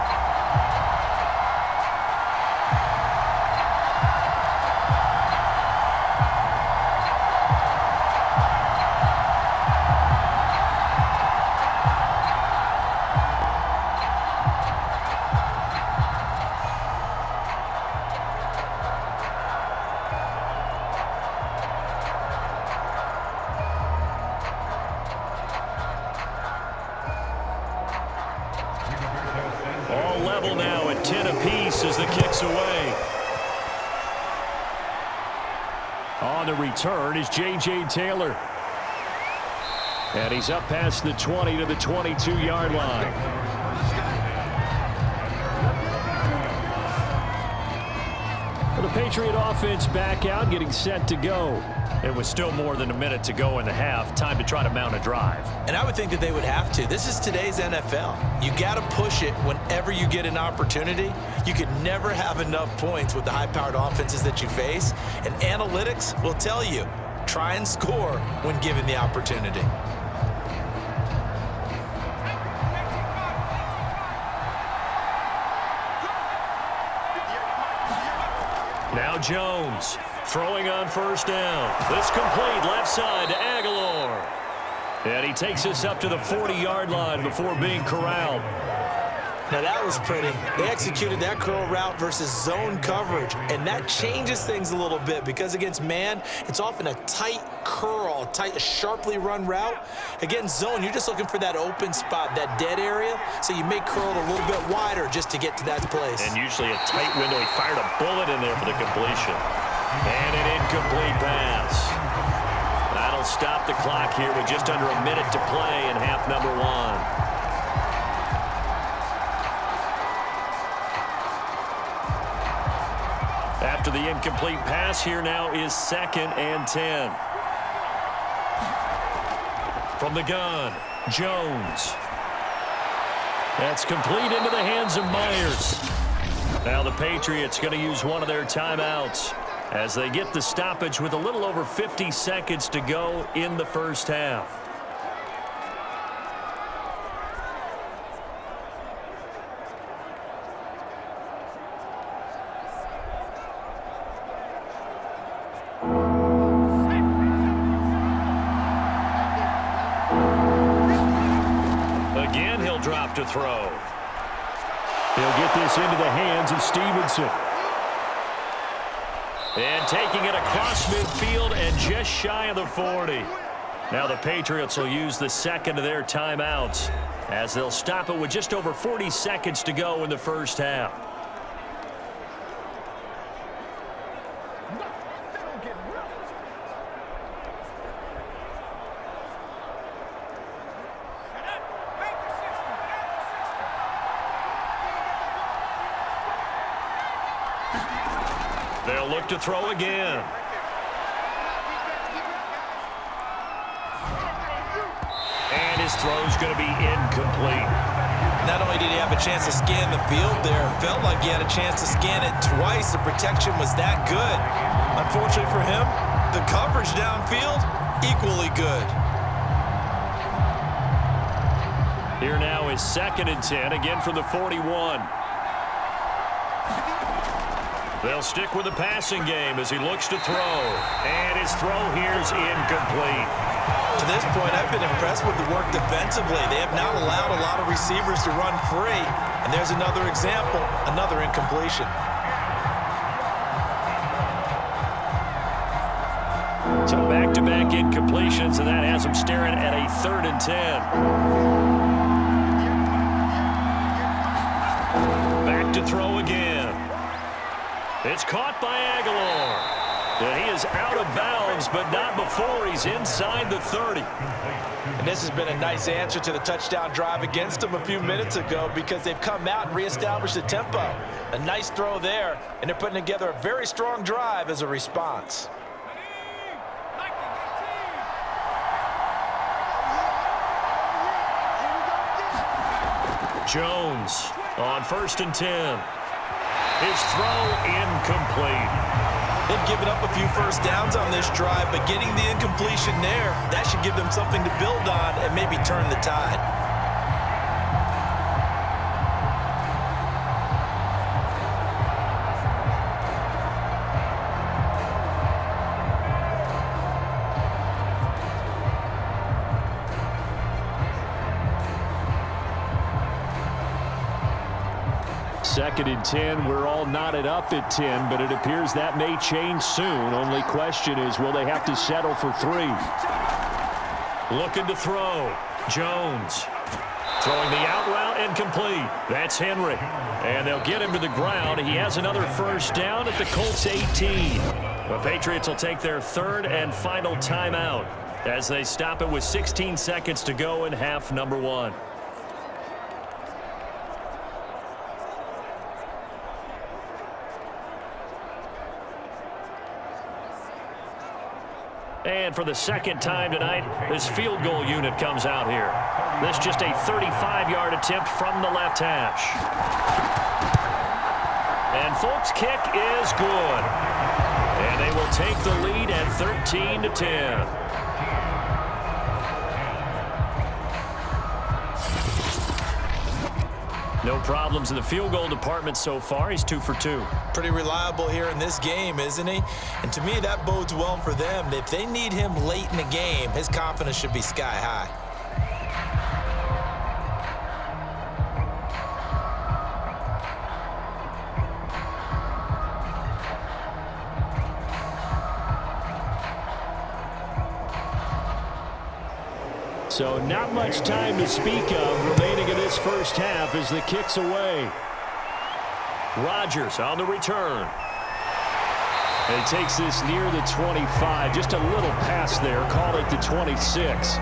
Now at 10 apiece as the kick's away. On the return is J.J. Taylor. And he's up past the 20 to the 22-yard line. Well, the Patriot offense back out, getting set to go. It was still more than a minute to go in the half. Time to try to mount a drive. And I would think that they would have to. This is today's NFL. You got to push it whenever you get an opportunity. You could never have enough points with the high-powered offenses that you face. And analytics will tell you, try and score when given the opportunity. Now Jones throwing on first down. This complete left side to Aguilar. And he takes us up to the 40-yard line before being corralled. Now that was pretty. They executed that curl route versus zone coverage, and that changes things a little bit because against man, it's often a tight curl, a sharply run route. Against zone, you're just looking for that open spot, that dead area, so you may curl it a little bit wider just to get to that place. And usually a tight window. He fired a bullet in there for the completion. And an incomplete pass. That'll stop the clock here with just under a minute to play in half number one. After the incomplete pass, here now is 2nd and 10. From the gun, Jones. That's complete into the hands of Myers. Now the Patriots going to use one of their timeouts as they get the stoppage with a little over 50 seconds to go in the first half. Drop to throw. He'll get this into the hands of Stevenson. And taking it across midfield and just shy of the 40. Now the Patriots will use the second of their timeouts as they'll stop it with just over 40 seconds to go in the first half. They'll look to throw again. And his throw's going to be incomplete. Not only did he have a chance to scan the field there, it felt like he had a chance to scan it twice. The protection was that good. Unfortunately for him, the coverage downfield, equally good. Here now is 2nd and 10, again from the 41. They'll stick with the passing game as he looks to throw. And his throw here's incomplete. To this point, I've been impressed with the work defensively. They have not allowed a lot of receivers to run free. And there's another example, another incompletion. So back-to-back incompletions, and that has him staring at a 3rd and 10. Back to throw again. It's caught by Aguilar. And he is out of bounds, but not before he's inside the 30. And this has been a nice answer to the touchdown drive against them a few minutes ago because they've come out and reestablished the tempo. A nice throw there, and they're putting together a very strong drive as a response. Jones on 1st and 10. His throw incomplete. They've given up a few first downs on this drive, but getting the incompletion there, that should give them something to build on and maybe turn the tide. Second and 10, we're all knotted up at 10, but it appears that may change soon. Only question is, will they have to settle for 3? Looking to throw. Jones throwing the out route and complete. That's Henry. And they'll get him to the ground. He has another first down at the Colts 18. The Patriots will take their 3rd and final timeout as they stop it with 16 seconds to go in half number one. And for the second time tonight, this field goal unit comes out here. This just a 35-yard attempt from the left hash. And Folk's kick is good. And they will take the lead at 13-10. No problems in the field goal department so far. He's 2 for 2. Pretty reliable here in this game, isn't he? And to me, that bodes well for them. If they need him late in the game, his confidence should be sky high. So not much time to speak of remaining in this first half as the kick's away. Rodgers on the return. And he takes this near the 25. Just a little pass there. Call it the 26.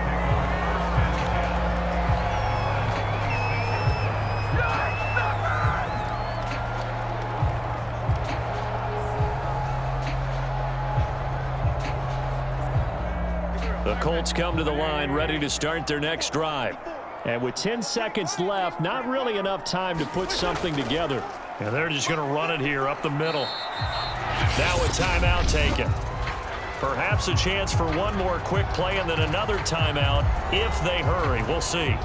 The Colts come to the line ready to start their next drive. And with 10 seconds left, not really enough time to put something together. And they're just going to run it here up the middle. Now a timeout taken. Perhaps a chance for one more quick play and then another timeout if they hurry. We'll see.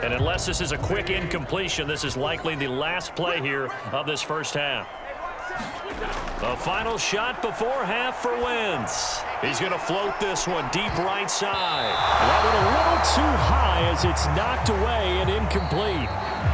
And unless this is a quick incompletion, this is likely the last play here of this first half. A final shot before half for Wentz. He's going to float this one deep right side. That went a little too high as it's knocked away and incomplete.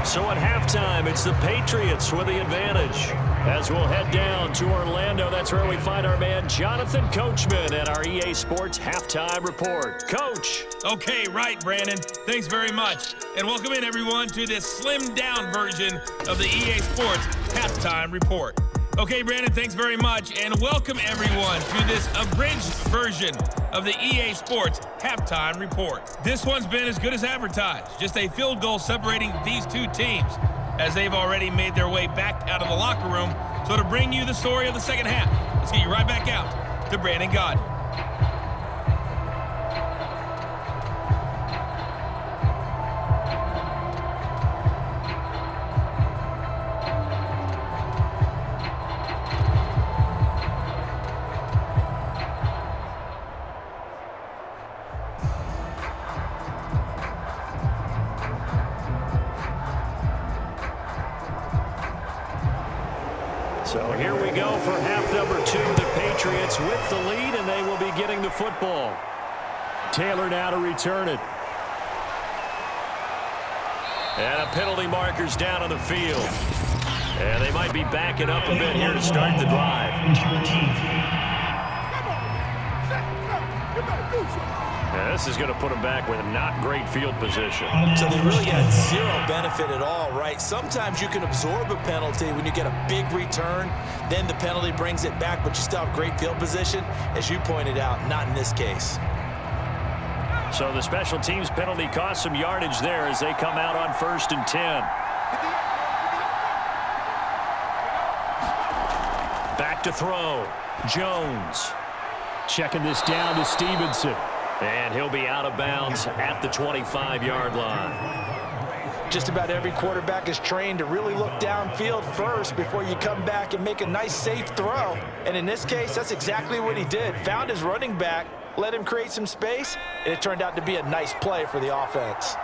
So at halftime, it's the Patriots with the advantage. As we'll head down to Orlando, that's where we find our man Jonathan Coachman at our EA Sports Halftime Report. Coach. Okay, right, Brandon. Thanks very much. And welcome in, everyone, to this slimmed-down version of the EA Sports Halftime Report. Okay, Brandon, thanks very much, and welcome everyone to this abridged version of the EA Sports Halftime Report. This one's been as good as advertised, just a field goal separating these two teams, as they've already made their way back out of the locker room. So to bring you the story of the second half, let's get you right back out to Brandon Godden. So here we go for half number 2. The Patriots with the lead, and they will be getting the football. Taylor now to return it. And a penalty marker's down on the field. And they might be backing up a bit here to start the drive. And this is going to put them back with not great field position. So they really got zero benefit at all, right? Sometimes you can absorb a penalty when you get a big return, then the penalty brings it back, but you still have great field position. As you pointed out, not in this case. So the special teams penalty cost some yardage there as they come out on 1st and 10. Back to throw. Jones. Checking this down to Stevenson. And he'll be out of bounds at the 25-yard line. Just about every quarterback is trained to really look downfield first before you come back and make a nice, safe throw. And in this case, that's exactly what he did. Found his running back, let him create some space, and it turned out to be a nice play for the offense.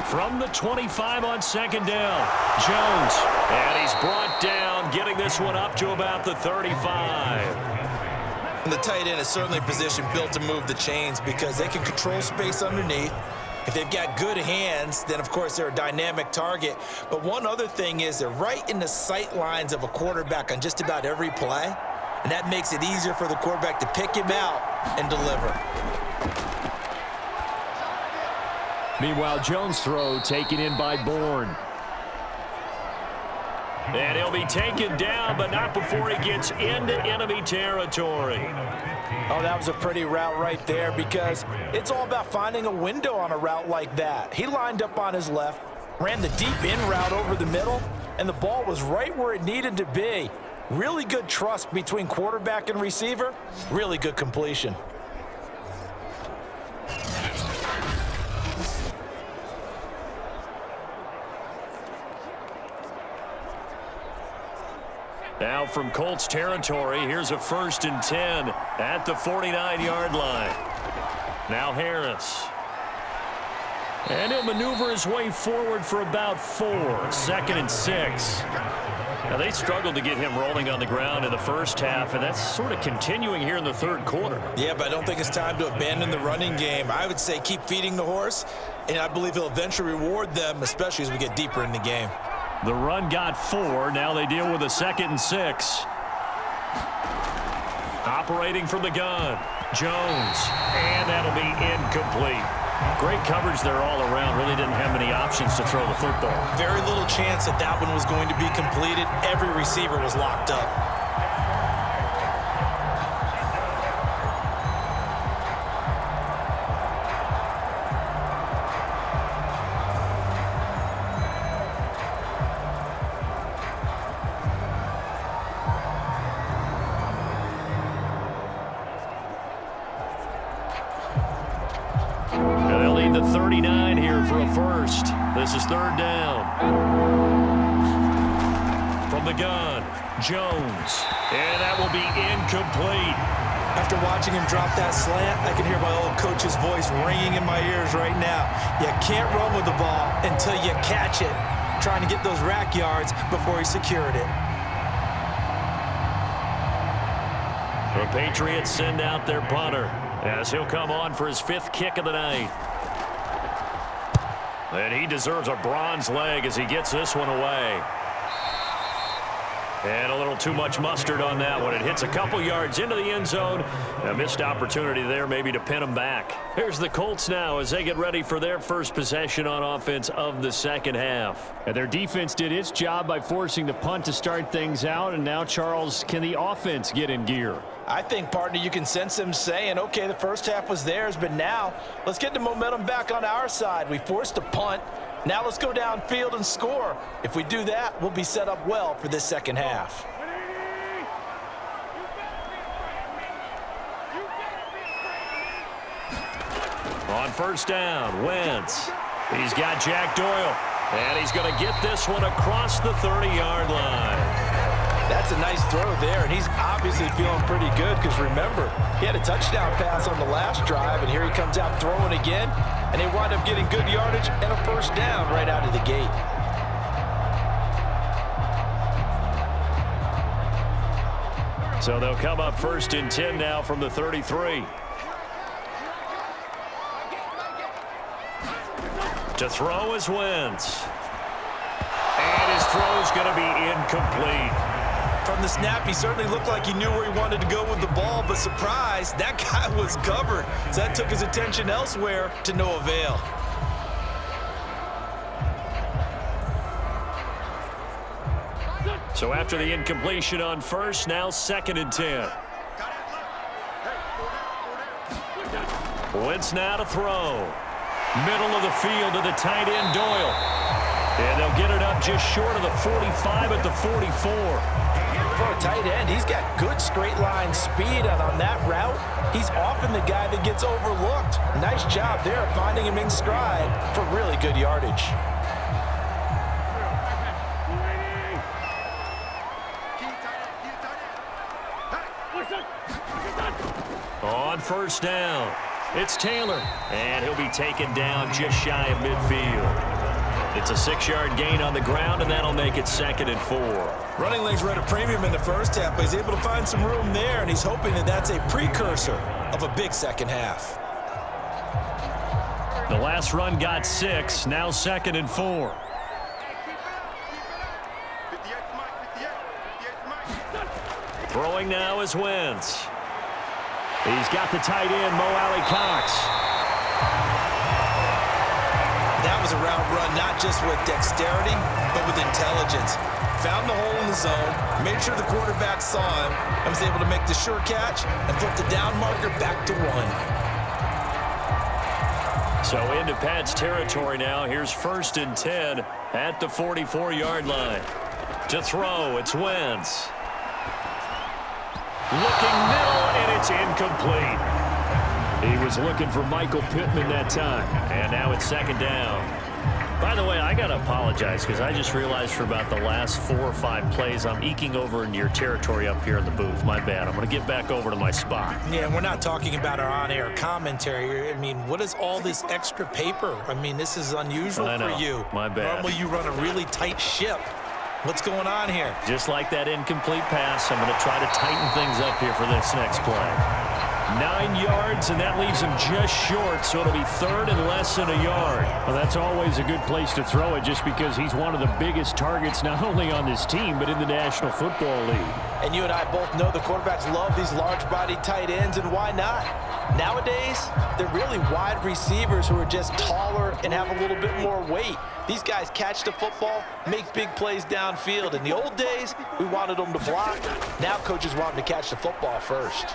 From the 25 on 2nd down, Jones. And he's brought down, getting this one up to about the 35. And the tight end is certainly a position built to move the chains because they can control space underneath. If they've got good hands, then, of course, they're a dynamic target. But one other thing is they're right in the sight lines of a quarterback on just about every play. And that makes it easier for the quarterback to pick him out and deliver. Meanwhile, Jones' throw taken in by Bourne. And he'll be taken down, but not before he gets into enemy territory. Oh, that was a pretty route right there because it's all about finding a window on a route like that. He lined up on his left, ran the deep in route over the middle, and the ball was right where it needed to be. Really good trust between quarterback and receiver. Really good completion. Now from Colts territory, here's a 1st and 10 at the 49-yard line. Now Harris. And he'll maneuver his way forward for about 4. 2nd and 6. Now they struggled to get him rolling on the ground in the first half, and that's sort of continuing here in the third quarter. Yeah, but I don't think it's time to abandon the running game. I would say keep feeding the horse, and I believe he'll eventually reward them, especially as we get deeper in the game. The run got 4. Now they deal with a 2nd and 6. Operating from the gun, Jones. And that'll be incomplete. Great coverage there all around. Really didn't have many options to throw the football. Very little chance that that one was going to be completed. Every receiver was locked up. They'll need the 39 here for a first. This is 3rd down. From the gun, Jones. And that will be incomplete. After watching him drop that slant, I can hear my old coach's voice ringing in my ears right now. You can't run with the ball until you catch it. Trying to get those rack yards before he secured it. The Patriots send out their punter as he'll come on for his 5th kick of the night. And he deserves a bronze leg as he gets this one away. And a little too much mustard on that one. It hits a couple yards into the end zone. A missed opportunity there maybe to pin him back. Here's the Colts now as they get ready for their first possession on offense of the second half. And their defense did its job by forcing the punt to start things out. And now, Charles, can the offense get in gear? I think, partner, you can sense them saying, okay, the first half was theirs, but now let's get the momentum back on our side. We forced a punt. Now let's go downfield and score. If we do that, we'll be set up well for this second half. On 1st down, Wentz. He's got Jack Doyle. And he's going to get this one across the 30-yard line. That's a nice throw there, and he's obviously feeling pretty good because, remember, he had a touchdown pass on the last drive, and here he comes out throwing again, and they wind up getting good yardage and a 1st down right out of the gate. So they'll come up 1st and 10 now from the 33. To throw is Wentz. And his throw's going to be incomplete. From the snap, he certainly looked like he knew where he wanted to go with the ball, but surprise, that guy was covered. So that took his attention elsewhere to no avail. So after the incompletion on 1st, now 2nd and 10. Wentz now to throw. Middle of the field to the tight end, Doyle. And they'll get it up just short of the 45 at the 44. For a tight end, he's got good straight line speed, and on that route, he's often the guy that gets overlooked. Nice job there finding him in stride for really good yardage. On 1st down, it's Taylor, and he'll be taken down just shy of midfield. It's a 6-yard gain on the ground, and that'll make it 2nd and 4. Running lanes were at a premium in the first half, but he's able to find some room there, and he's hoping that that's a precursor of a big second half. The last run got 6, now 2nd and 4. Throwing now is Wentz. He's got the tight end, Mo Alley-Cox. That was a route run not just with dexterity, but with intelligence. Found the hole in the zone, made sure the quarterback saw him, and was able to make the sure catch and flip the down marker back to 1. So into Pat's territory now. Here's 1st and 10 at the 44-yard line. To throw, it's Wentz. Looking middle, and it's incomplete. He was looking for Michael Pittman that time. And now it's 2nd down. By the way, I got to apologize because I just realized for about the last 4 or 5 plays, I'm eking over into your territory up here in the booth. My bad. I'm going to get back over to my spot. Yeah, we're not talking about our on-air commentary. I mean, what is all this extra paper? I mean, this is unusual for you. My bad. Normally you run a really tight ship. What's going on here? Just like that incomplete pass, I'm going to try to tighten things up here for this next play. 9 yards, and that leaves him just short, so it'll be 3rd and less than a yard. Well, that's always a good place to throw it just because he's one of the biggest targets not only on this team but in the National Football League. And you and I both know the quarterbacks love these large-body tight ends, and why not? Nowadays, they're really wide receivers who are just taller and have a little bit more weight. These guys catch the football, make big plays downfield. In the old days, we wanted them to block. Now coaches want them to catch the football first.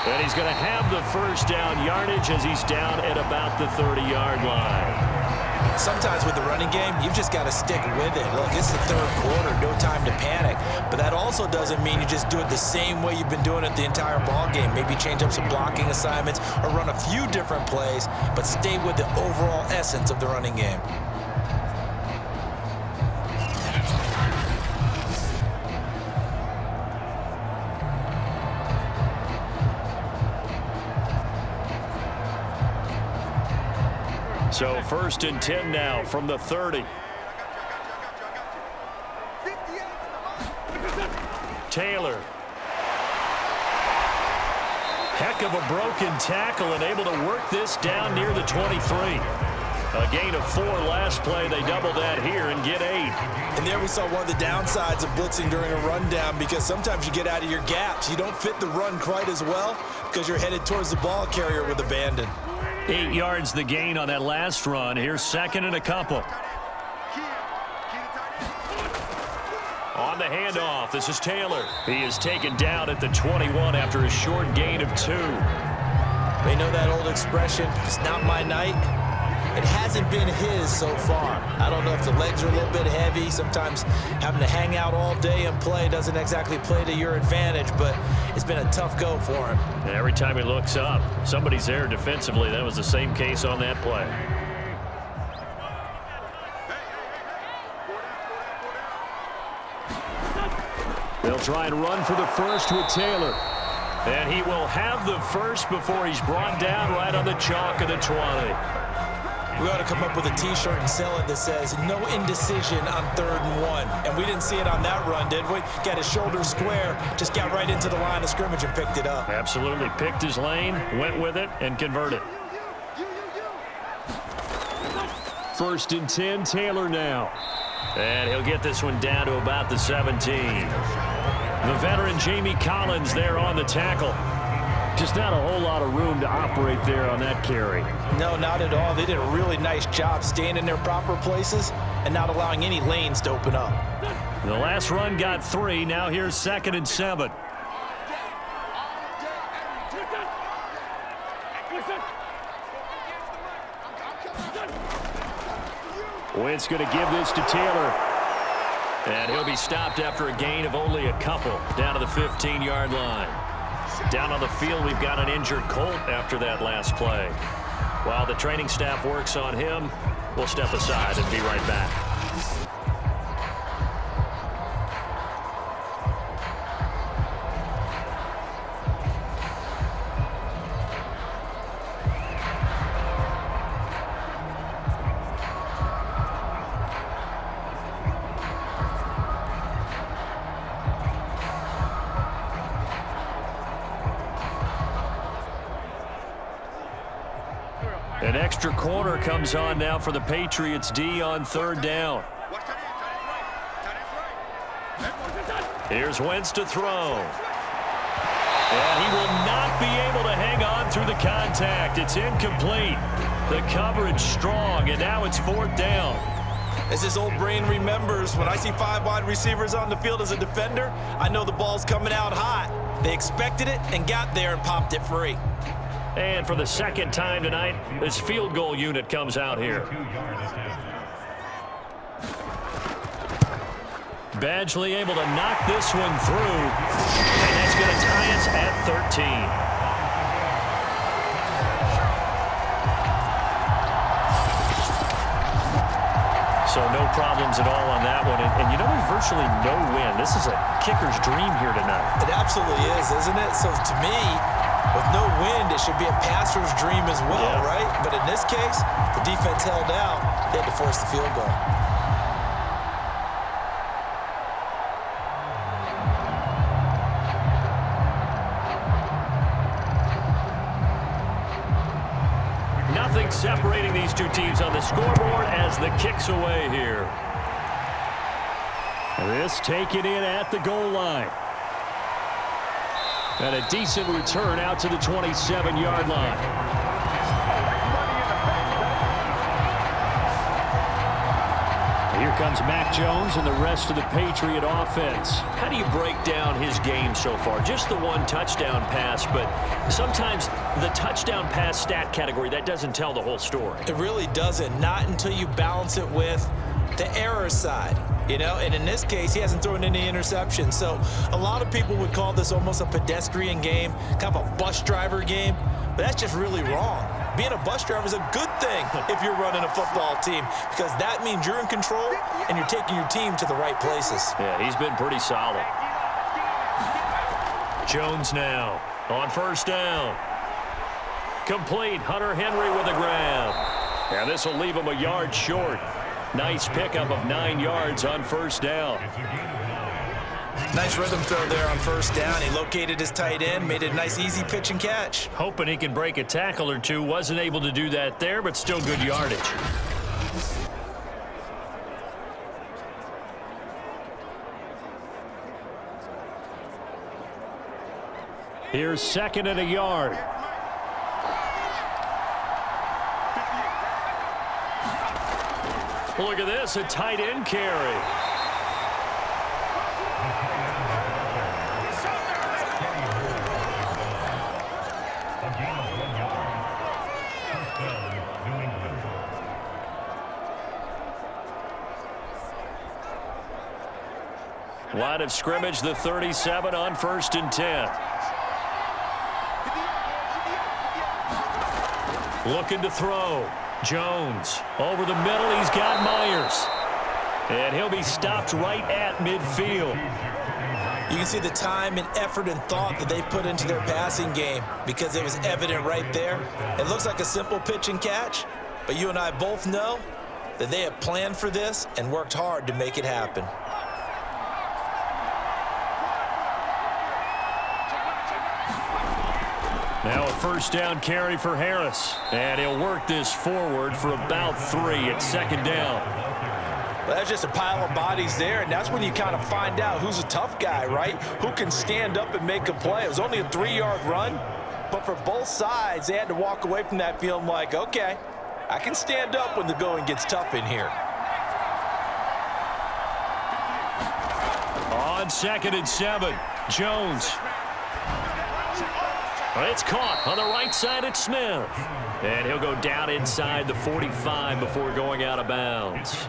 And he's going to have the first down yardage as he's down at about the 30-yard line. Sometimes with the running game, you've just got to stick with it. Look, it's the 3rd quarter, no time to panic. But that also doesn't mean you just do it the same way you've been doing it the entire ball game. Maybe change up some blocking assignments or run a few different plays, but stay with the overall essence of the running game. So 1st and 10 now from the 30. Taylor. Heck of a broken tackle and able to work this down near the 23. A gain of 4 last play. They double that here and get 8. And there we saw one of the downsides of blitzing during a rundown, because sometimes you get out of your gaps. You don't fit the run quite as well because you're headed towards the ball carrier with abandon. 8 yards the gain on that last run. Here's 2nd and a couple. On the handoff, this is Taylor. He is taken down at the 21 after a short gain of 2. They know that old expression, it's not my night. It hasn't been his so far. I don't know if the legs are a little bit heavy. Sometimes having to hang out all day and play doesn't exactly play to your advantage, but it's been a tough go for him. And every time he looks up, somebody's there defensively. That was the same case on that play. They'll try and run for the first with Taylor. And he will have the first before he's brought down right on the chalk of the 20. We ought to come up with a T-shirt and sell it that says, no indecision on 3rd and 1. And we didn't see it on that run, did we? Got his shoulders square, just got right into the line of scrimmage and picked it up. Absolutely. Picked his lane, went with it, and converted. 1st and 10, Taylor now. And he'll get this one down to about the 17. The veteran Jamie Collins there on the tackle. Just not a whole lot of room to operate there on that carry. No, not at all. They did a really nice job staying in their proper places and not allowing any lanes to open up. The last run got 3. Now here's 2nd and 7. Wentz going to give this to Taylor. And he'll be stopped after a gain of only a couple down to the 15-yard line. Down on the field, we've got an injured Colt after that last play. While the training staff works on him, we'll step aside and be right back. An extra corner comes on now for the Patriots D on 3rd down. Here's Wentz to throw. And he will not be able to hang on through the contact. It's incomplete. The coverage strong, and now it's 4th down. As his old brain remembers, when I see 5 wide receivers on the field as a defender, I know the ball's coming out hot. They expected it and got there and popped it free. And for the 2nd time tonight, this field goal unit comes out here. Badgley able to knock this one through, and that's going to tie us at 13. So no problems at all on that one. And you know, there's virtually no wind. This is a kicker's dream here tonight. It absolutely is, isn't it? So to me, with no wind, it should be a passer's dream as well, right? But in this case, the defense held out. They had to force the field goal. Nothing separating these two teams on the scoreboard as the kick's away here. This taken in at the goal line. And a decent return out to the 27-yard line. Here comes Mac Jones and the rest of the Patriot offense. How do you break down his game so far? Just the one touchdown pass, but sometimes the touchdown pass stat category, that doesn't tell the whole story. It really doesn't, not until you balance it with the error side. You know, and in this case, he hasn't thrown any interceptions. So a lot of people would call this almost a pedestrian game, kind of a bus driver game, but that's just really wrong. Being a bus driver is a good thing if you're running a football team, because that means you're in control and you're taking your team to the right places. Yeah, he's been pretty solid. Jones now on first down. Complete. Hunter Henry with a grab. And this will leave him a yard short. Nice pickup of 9 yards on first down. Nice rhythm throw there on first down. He located his tight end, made it a nice easy pitch and catch. Hoping he can break a tackle or two. Wasn't able to do that there, but still good yardage. Here's second and a yard. Look at this, a tight end carry. Line of scrimmage, the 37 on 1st and 10. Looking to throw. Jones over the middle. He's got Myers. And he'll be stopped right at midfield. You can see the time and effort and thought that they put into their passing game, because it was evident right there. It looks like a simple pitch and catch, but you and I both know that they have planned for this and worked hard to make it happen. Now a first down carry for Harris. And he'll work this forward for about 3 at second down. Well, that's just a pile of bodies there, and that's when you kind of find out who's a tough guy, right? Who can stand up and make a play. It was only a 3-yard run, but for both sides, they had to walk away from that feeling like, okay, I can stand up when the going gets tough in here. On 2nd and 7, Jones. It's caught on the right side at Smith. And he'll go down inside the 45 before going out of bounds.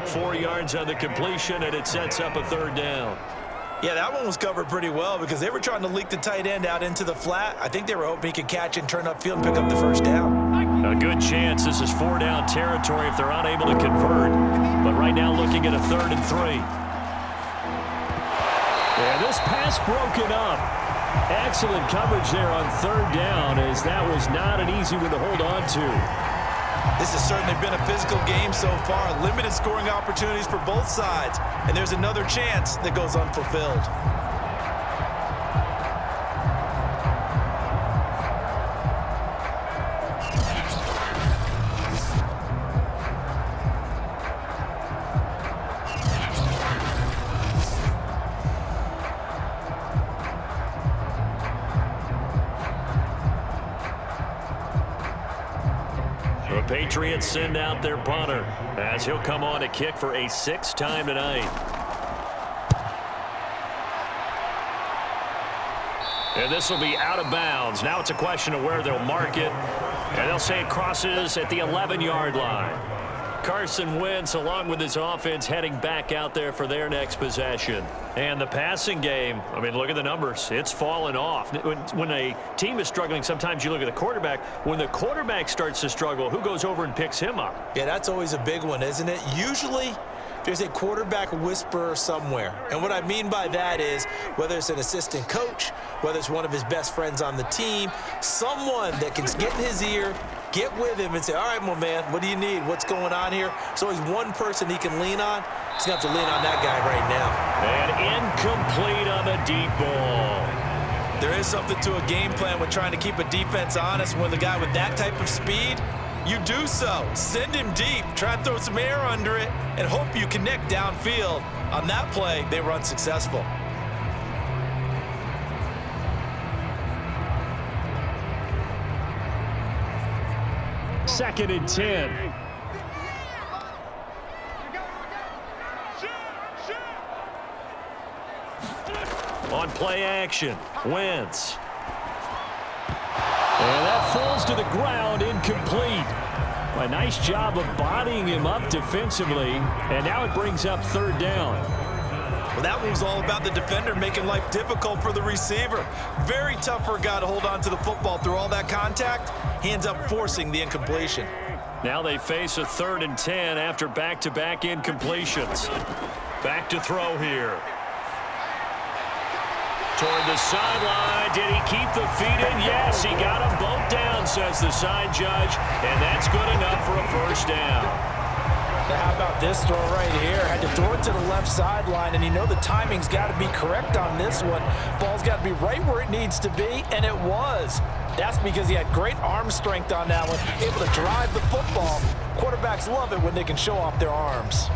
4 yards on the completion, and it sets up a 3rd down. Yeah, that one was covered pretty well because they were trying to leak the tight end out into the flat. I think they were hoping he could catch and turn upfield and pick up the first down. A good chance this is 4-down territory if they're unable to convert. But right now looking at a 3rd and 3. And this pass broken up. Excellent coverage there on 3rd down, as that was not an easy one to hold on to. This has certainly been a physical game so far. Limited scoring opportunities for both sides. And there's another chance that goes unfulfilled. Patriots send out their punter as he'll come on to kick for a 6th time tonight. And this will be out of bounds. Now it's a question of where they'll mark it. And they'll say it crosses at the 11-yard line. Carson Wentz, along with his offense, heading back out there for their next possession. And the passing game, I mean, look at the numbers. It's fallen off. When a team is struggling, sometimes you look at the quarterback. When the quarterback starts to struggle, who goes over and picks him up? Yeah, that's always a big one, isn't it? Usually, there's a quarterback whisperer somewhere. And what I mean by that is, whether it's an assistant coach, whether it's one of his best friends on the team, someone that can get in his ear, get with him and say, all right, my man, what do you need? What's going on here? So he's one person he can lean on. He's going to have to lean on that guy right now. And incomplete on the deep ball. There is something to a game plan with trying to keep a defense honest. When the guy with that type of speed, you do so. Send him deep. Try and throw some air under it and hope you connect downfield. On that play, they were unsuccessful. Second and 10. On play action, Wentz. And that falls to the ground, incomplete. A nice job of bodying him up defensively, and now it brings up third down. Well, that one was all about the defender making life difficult for the receiver. Very tough for a guy to hold on to the football through all that contact. He ends up forcing the incompletion. Now they face a 3rd and 10 after back-to-back incompletions. Back to throw here. Toward the sideline. Did he keep the feet in? Yes, he got them both down, says the side judge, and that's good enough for a first down. Now how about this throw right here? Had to throw it to the left sideline, and you know the timing's got to be correct on this one. Ball's got to be right where it needs to be, and it was. That's because he had great arm strength on that one, able to drive the football. Quarterbacks love it when they can show off their arms.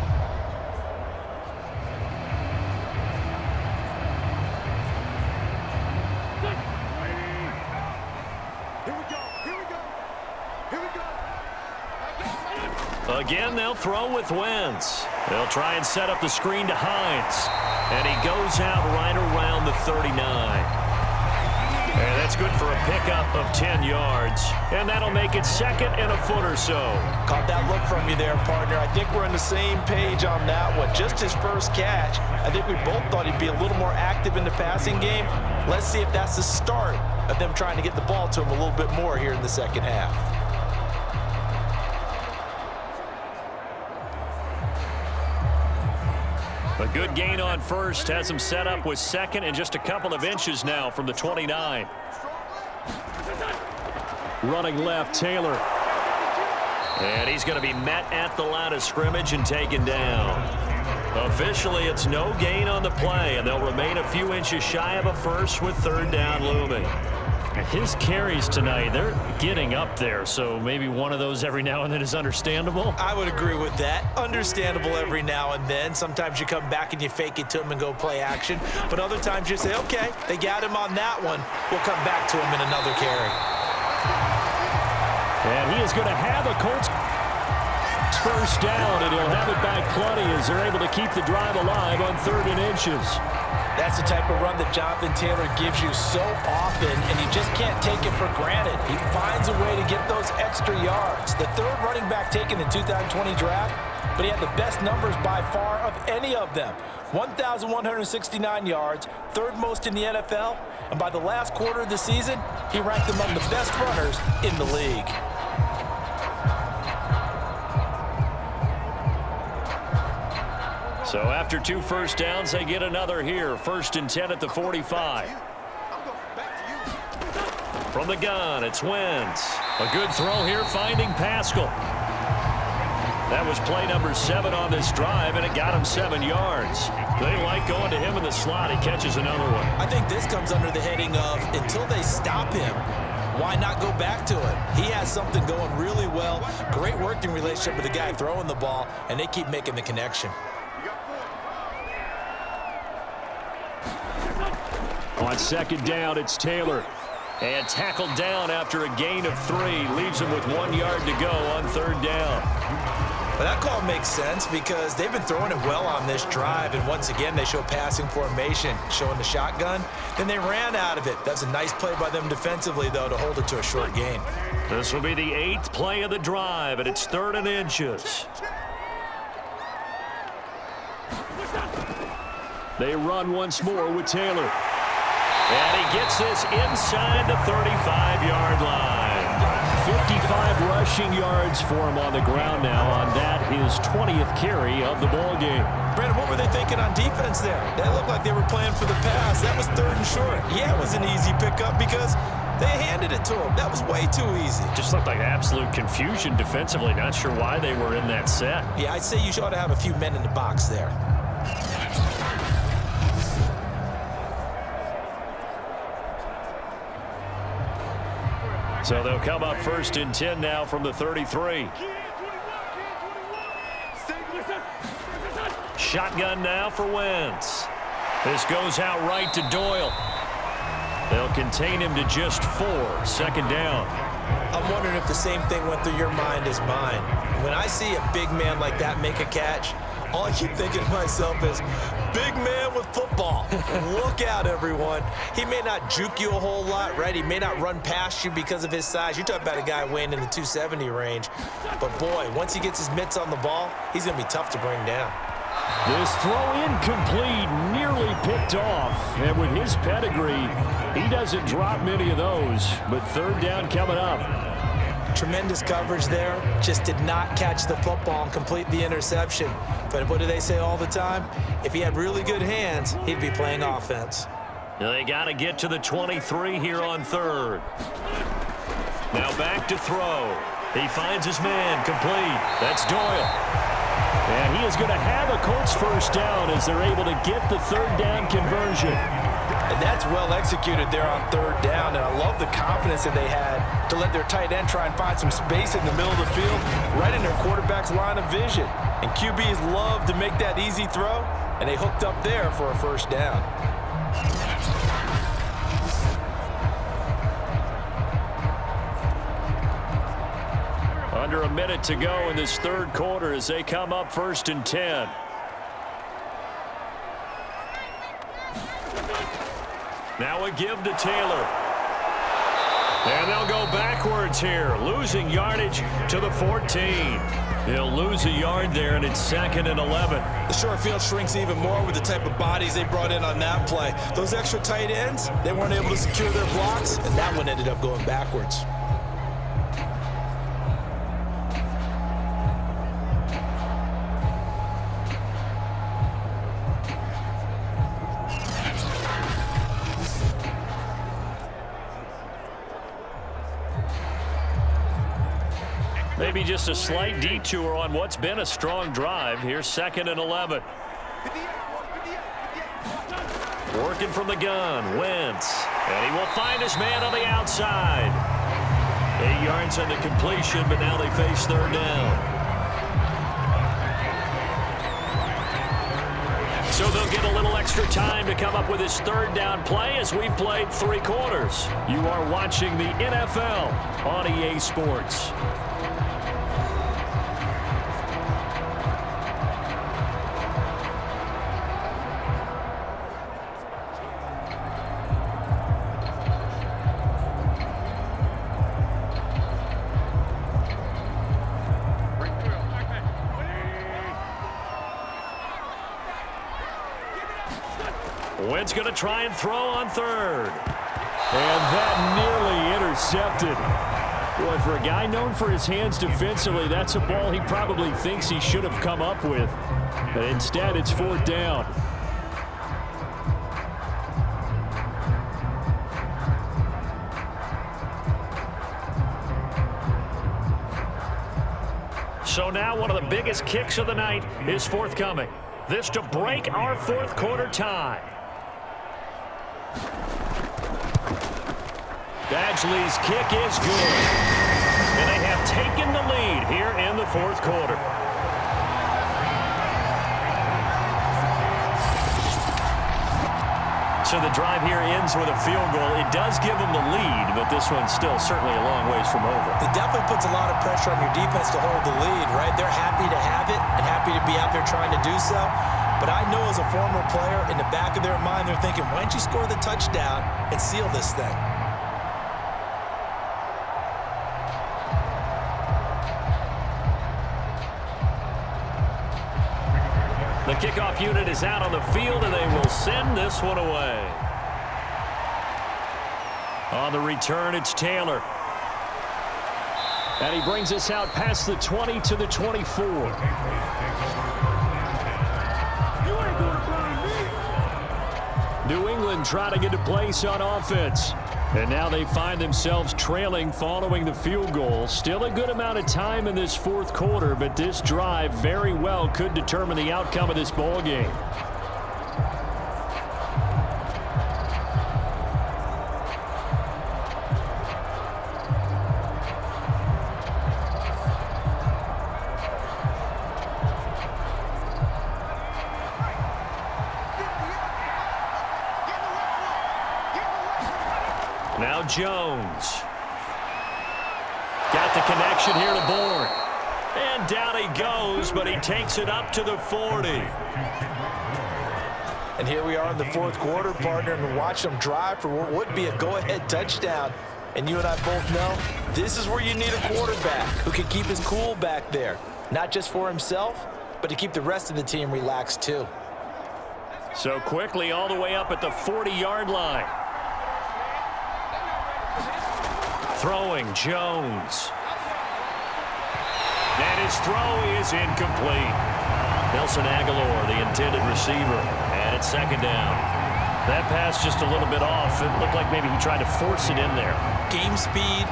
Again, they'll throw with Wentz. They'll try and set up the screen to Hines. And he goes out right around the 39. And that's good for a pickup of 10 yards. And that'll make it 2nd and a foot or so. Caught that look from you there, partner. I think we're on the same page on that one. Just his first catch. I think we both thought he'd be a little more active in the passing game. Let's see if that's the start of them trying to get the ball to him a little bit more here in the second half. A good gain on first has him set up with 2nd and just a couple of inches now from the 29. Running left, Taylor. And he's going to be met at the line of scrimmage and taken down. Officially, it's no gain on the play, and they'll remain a few inches shy of a first with 3rd down looming. His carries tonight, they're getting up there, so maybe one of those every now and then is understandable. I would agree with that. Understandable every now and then. Sometimes you come back and you fake it to him and go play action. But other times you say, okay, they got him on that one. We'll come back to him in another carry. And he is going to have a Colts first down, and he'll have it back plenty as they're able to keep the drive alive on 3rd and inches. That's the type of run that Jonathan Taylor gives you so often, and you just can't take it for granted. He finds a way to get those extra yards. The 3rd running back taken in the 2020 draft, but he had the best numbers by far of any of them. 1,169 yards, 3rd most in the NFL, and by the last quarter of the season, he ranked among the best runners in the league. So after 2 first downs, they get another here. 1st and 10 at the 45. From the gun, it's Wentz. A good throw here, finding Pascal. That was play number 7 on this drive, and it got him 7 yards. They like going to him in the slot. He catches another one. I think this comes under the heading of, until they stop him, why not go back to it? He has something going really well. Great working relationship with the guy throwing the ball, and they keep making the connection. On 2nd down, it's Taylor. And tackled down after a gain of 3. Leaves him with 1 yard to go on 3rd down. Well, that call makes sense because they've been throwing it well on this drive, and once again, they show passing formation, showing the shotgun. Then they ran out of it. That's a nice play by them defensively, though, to hold it to a short gain. This will be the 8th play of the drive, and it's 3rd and inches. They run once more with Taylor. And he gets this inside the 35-yard line. 55 rushing yards for him on the ground now on that, his 20th carry of the ball game. Brandon, what were they thinking on defense there? They looked like they were playing for the pass. That was 3rd and short. Yeah, it was an easy pickup because they handed it to him. That was way too easy. Just looked like absolute confusion defensively. Not sure why they were in that set. Yeah, I'd say you ought to have a few men in the box there. So they'll come up 1st and 10 now from the 33. Shotgun now for Wentz. This goes out right to Doyle. They'll contain him to just 4. 2nd down. I'm wondering if the same thing went through your mind as mine. When I see a big man like that make a catch, all I keep thinking to myself is, big man with football. Look out, everyone. He may not juke you a whole lot, right? He may not run past you because of his size. You're talking about a guy weighing in the 270 range. But, boy, once he gets his mitts on the ball, he's going to be tough to bring down. This throw incomplete, nearly picked off. And with his pedigree, he doesn't drop many of those. But 3rd down coming up. Tremendous coverage there. Just did not catch the football and complete the interception. But what do they say all the time? If he had really good hands, he'd be playing offense. They got to get to the 23 here on 3rd. Now back to throw. He finds his man complete. That's Doyle. And he is going to have a Colts 1st down as they're able to get the 3rd down conversion. And that's well executed there on 3rd down, and I love the confidence that they had to let their tight end try and find some space in the middle of the field, right in their quarterback's line of vision. And QBs love to make that easy throw, and they hooked up there for a 1st down. Under a minute to go in this 3rd quarter as they come up 1st and 10. Now a give to Taylor. And they'll go backwards here, losing yardage to the 14. He'll lose a yard there, and it's 2nd and 11. The short field shrinks even more with the type of bodies they brought in on that play. Those extra tight ends, they weren't able to secure their blocks, and that one ended up going backwards. Maybe just a slight detour on what's been a strong drive. Here's 2nd and 11. Working from the gun, Wentz. And he will find his man on the outside. 8 yards on the completion, but now they face 3rd down. So they'll get a little extra time to come up with his 3rd down play as we've played 3 quarters. You are watching the NFL on EA Sports. Wentz going to try and throw on 3rd. And that nearly intercepted. Boy, for a guy known for his hands defensively, that's a ball he probably thinks he should have come up with. But instead, it's 4th down. So now one of the biggest kicks of the night is forthcoming. This to break our 4th quarter tie. Badgley's kick is good. And they have taken the lead here in the 4th quarter. So the drive here ends with a field goal. It does give them the lead, but this one's still certainly a long ways from over. It definitely puts a lot of pressure on your defense to hold the lead, right? They're happy to have it and happy to be out there trying to do so. But I know as a former player, in the back of their mind, they're thinking, why don't you score the touchdown and seal this thing? The kickoff unit is out on the field, and they will send this one away. On the return, it's Taylor. And he brings us out past the 20 to the 24. New England trying to get a place on offense. And now they find themselves trailing following the field goal. Still a good amount of time in this fourth quarter, but this drive very well could determine the outcome of this ball game. Now Jones. Got the connection here to Bourne. And down he goes, but he takes it up to the 40. And here we are in the fourth quarter, partner, and watch them drive for what would be a go-ahead touchdown. And you and I both know this is where you need a quarterback who can keep his cool back there. Not just for himself, but to keep the rest of the team relaxed too. So quickly all the way up at the 40-yard line. Throwing Jones. And his throw is incomplete. Nelson Aguilar, the intended receiver, and it's second down. That pass just a little bit off. It looked like maybe he tried to force it in there. Game speed,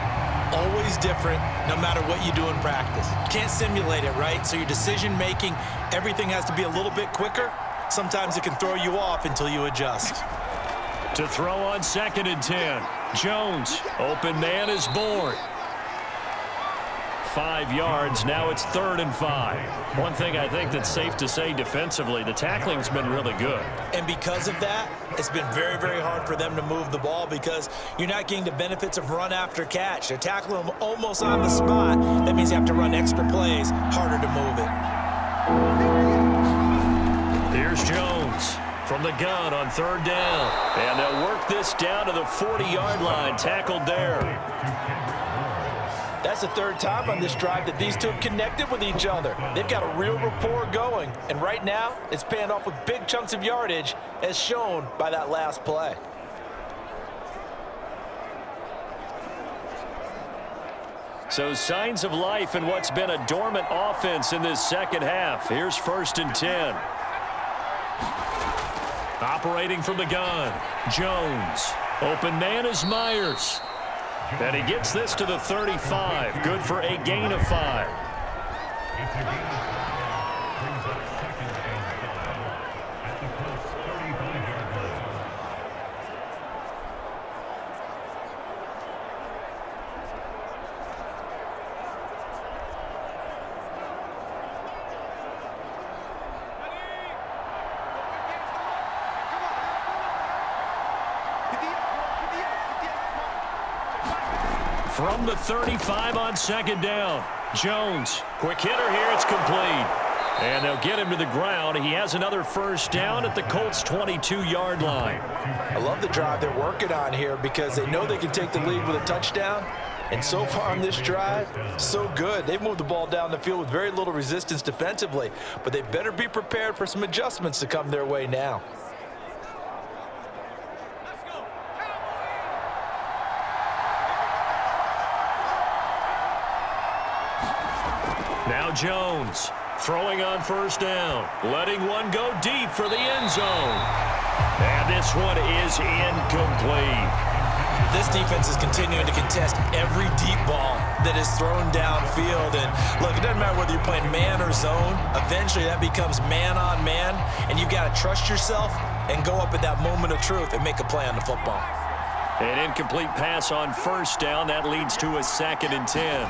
always different, no matter what you do in practice. Can't simulate it, right? So your decision-making, everything has to be a little bit quicker. Sometimes it can throw you off until you adjust. To throw on 2nd and 10. Jones, open man is Bourne. 5 yards, now it's 3rd and 5. One thing I think that's safe to say defensively, the tackling's been really good. And because of that, it's been very, very hard for them to move the ball because you're not getting the benefits of run after catch. They're tackling them almost on the spot. That means you have to run extra plays, harder to move it. Here's Jones. From the gun on 3rd down. And they'll work this down to the 40-yard line. Tackled there. That's the 3rd time on this drive that these two have connected with each other. They've got a real rapport going. And right now, it's paying off with big chunks of yardage, as shown by that last play. So signs of life in what's been a dormant offense in this second half. Here's 1st and 10. Operating from the gun, Jones. Open man is Myers. And he gets this to the 35. Good for a gain of 5. From the 35 on 2nd down. Jones, quick hitter here, it's complete. And they'll get him to the ground. He has another 1st down at the Colts' 22-yard line. I love the drive they're working on here because they know they can take the lead with a touchdown. And so far on this drive, so good. They've moved the ball down the field with very little resistance defensively, but they better be prepared for some adjustments to come their way now. Now Jones, throwing on 1st down, letting one go deep for the end zone. And this one is incomplete. This defense is continuing to contest every deep ball that is thrown downfield. And look, it doesn't matter whether you're playing man or zone. Eventually that becomes man on man, and you've got to trust yourself and go up at that moment of truth and make a play on the football. An incomplete pass on 1st down. That leads to a 2nd and 10.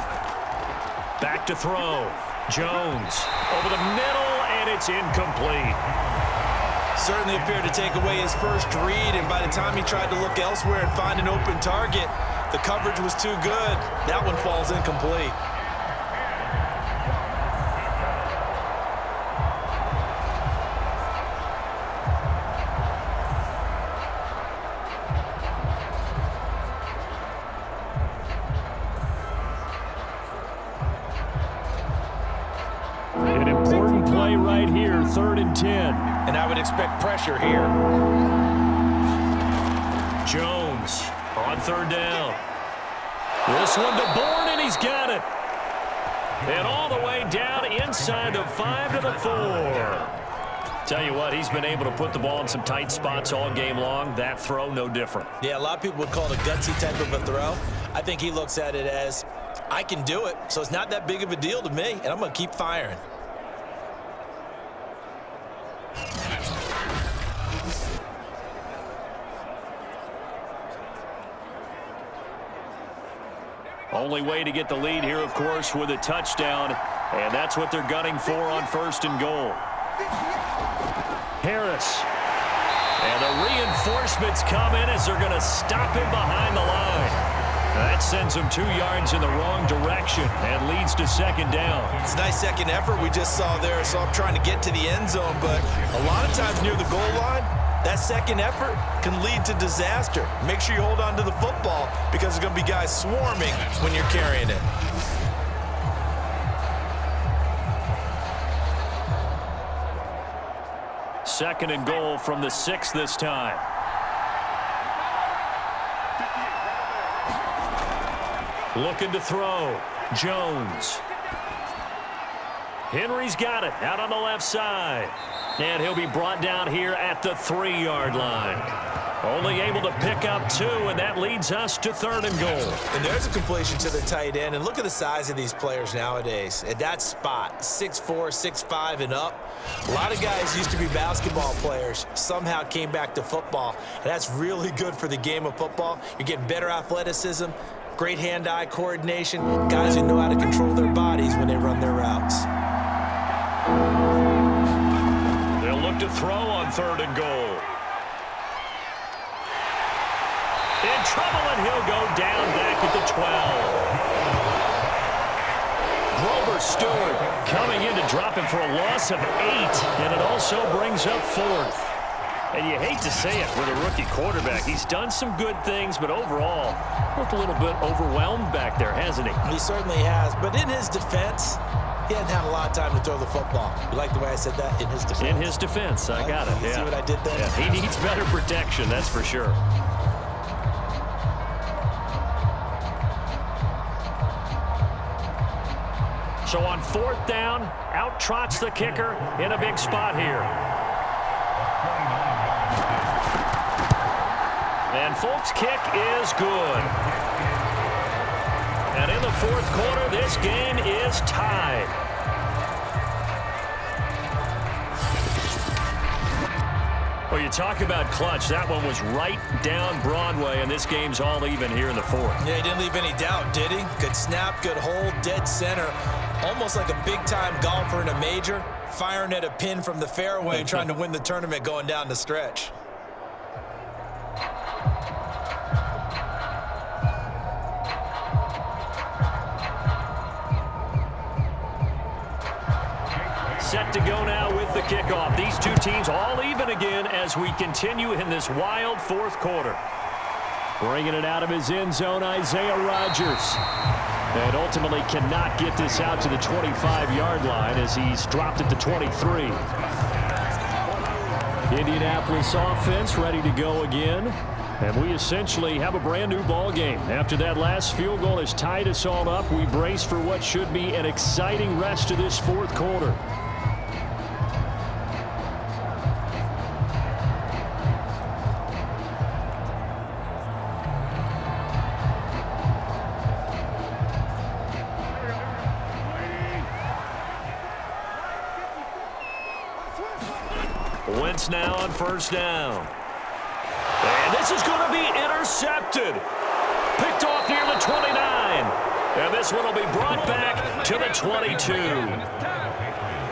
Back to throw. Jones over the middle, and it's incomplete. Certainly appeared to take away his first read, and by the time he tried to look elsewhere and find an open target, the coverage was too good. That one falls incomplete. An important play right here 3rd and 10. And I would expect pressure here. Jones on 3rd down. This one to Bourne, and he's got it. And all the way down inside the 5 to the 4. Tell you what, he's been able to put the ball in some tight spots all game long. That throw, no different. Yeah, a lot of people would call it a gutsy type of a throw. I think he looks at it as, I can do it, so it's not that big of a deal to me, and I'm going to keep firing. Only way to get the lead here, of course, with a touchdown, and that's what they're gunning for on 1st and goal. Harris. And the reinforcements come in as they're going to stop him behind the line. That sends him 2 yards in the wrong direction and leads to 2nd down. It's a nice second effort we just saw there, so I'm trying to get to the end zone, but a lot of times near the goal line, that second effort can lead to disaster. Make sure you hold on to the football because there's going to be guys swarming when you're carrying it. Second and goal from the 6 this time. Looking to throw. Jones. Henry's got it out on the left side. And he'll be brought down here at the 3-yard line. Only able to pick up 2, and that leads us to 3rd and goal. And there's a completion to the tight end. And look at the size of these players nowadays. At that spot, 6'4", 6'5", and up. A lot of guys used to be basketball players, somehow came back to football. And that's really good for the game of football. You're getting better athleticism, great hand-eye coordination, guys who know how to control their bodies when they run their routes. They'll look to throw on 3rd and goal. In trouble, and he'll go down back at the 12. Grover Stewart coming in to drop him for a loss of 8, and it also brings up 4th. And you hate to say it with a rookie quarterback. He's done some good things, but overall, looked a little bit overwhelmed back there, hasn't he? He certainly has, but in his defense, he hadn't had a lot of time to throw the football. You like the way I said that? In his defense. In his defense, I got it. You see what I did there? Yeah, he needs better protection, that's for sure. So on 4th down, out trots the kicker in a big spot here. And Folk's kick is good. And in the 4th quarter, this game is tied. Well, you talk about clutch. That one was right down Broadway, and this game's all even here in the 4th. Yeah, he didn't leave any doubt, did he? Good snap, good hold, dead center. Almost like a big-time golfer in a major, firing at a pin from the fairway and trying to win the tournament going down the stretch. Set to go now with the kickoff. These two teams all even again as we continue in this wild 4th quarter. Bringing it out of his end zone, Isaiah Rodgers. And ultimately cannot get this out to the 25-yard line as he's dropped at the 23. Indianapolis offense ready to go again. And we essentially have a brand new ball game. After that last field goal has tied us all up, we brace for what should be an exciting rest of this 4th quarter. Wentz now on 1st down. And this is going to be intercepted. Picked off near the 29. And this one will be brought back to the 22.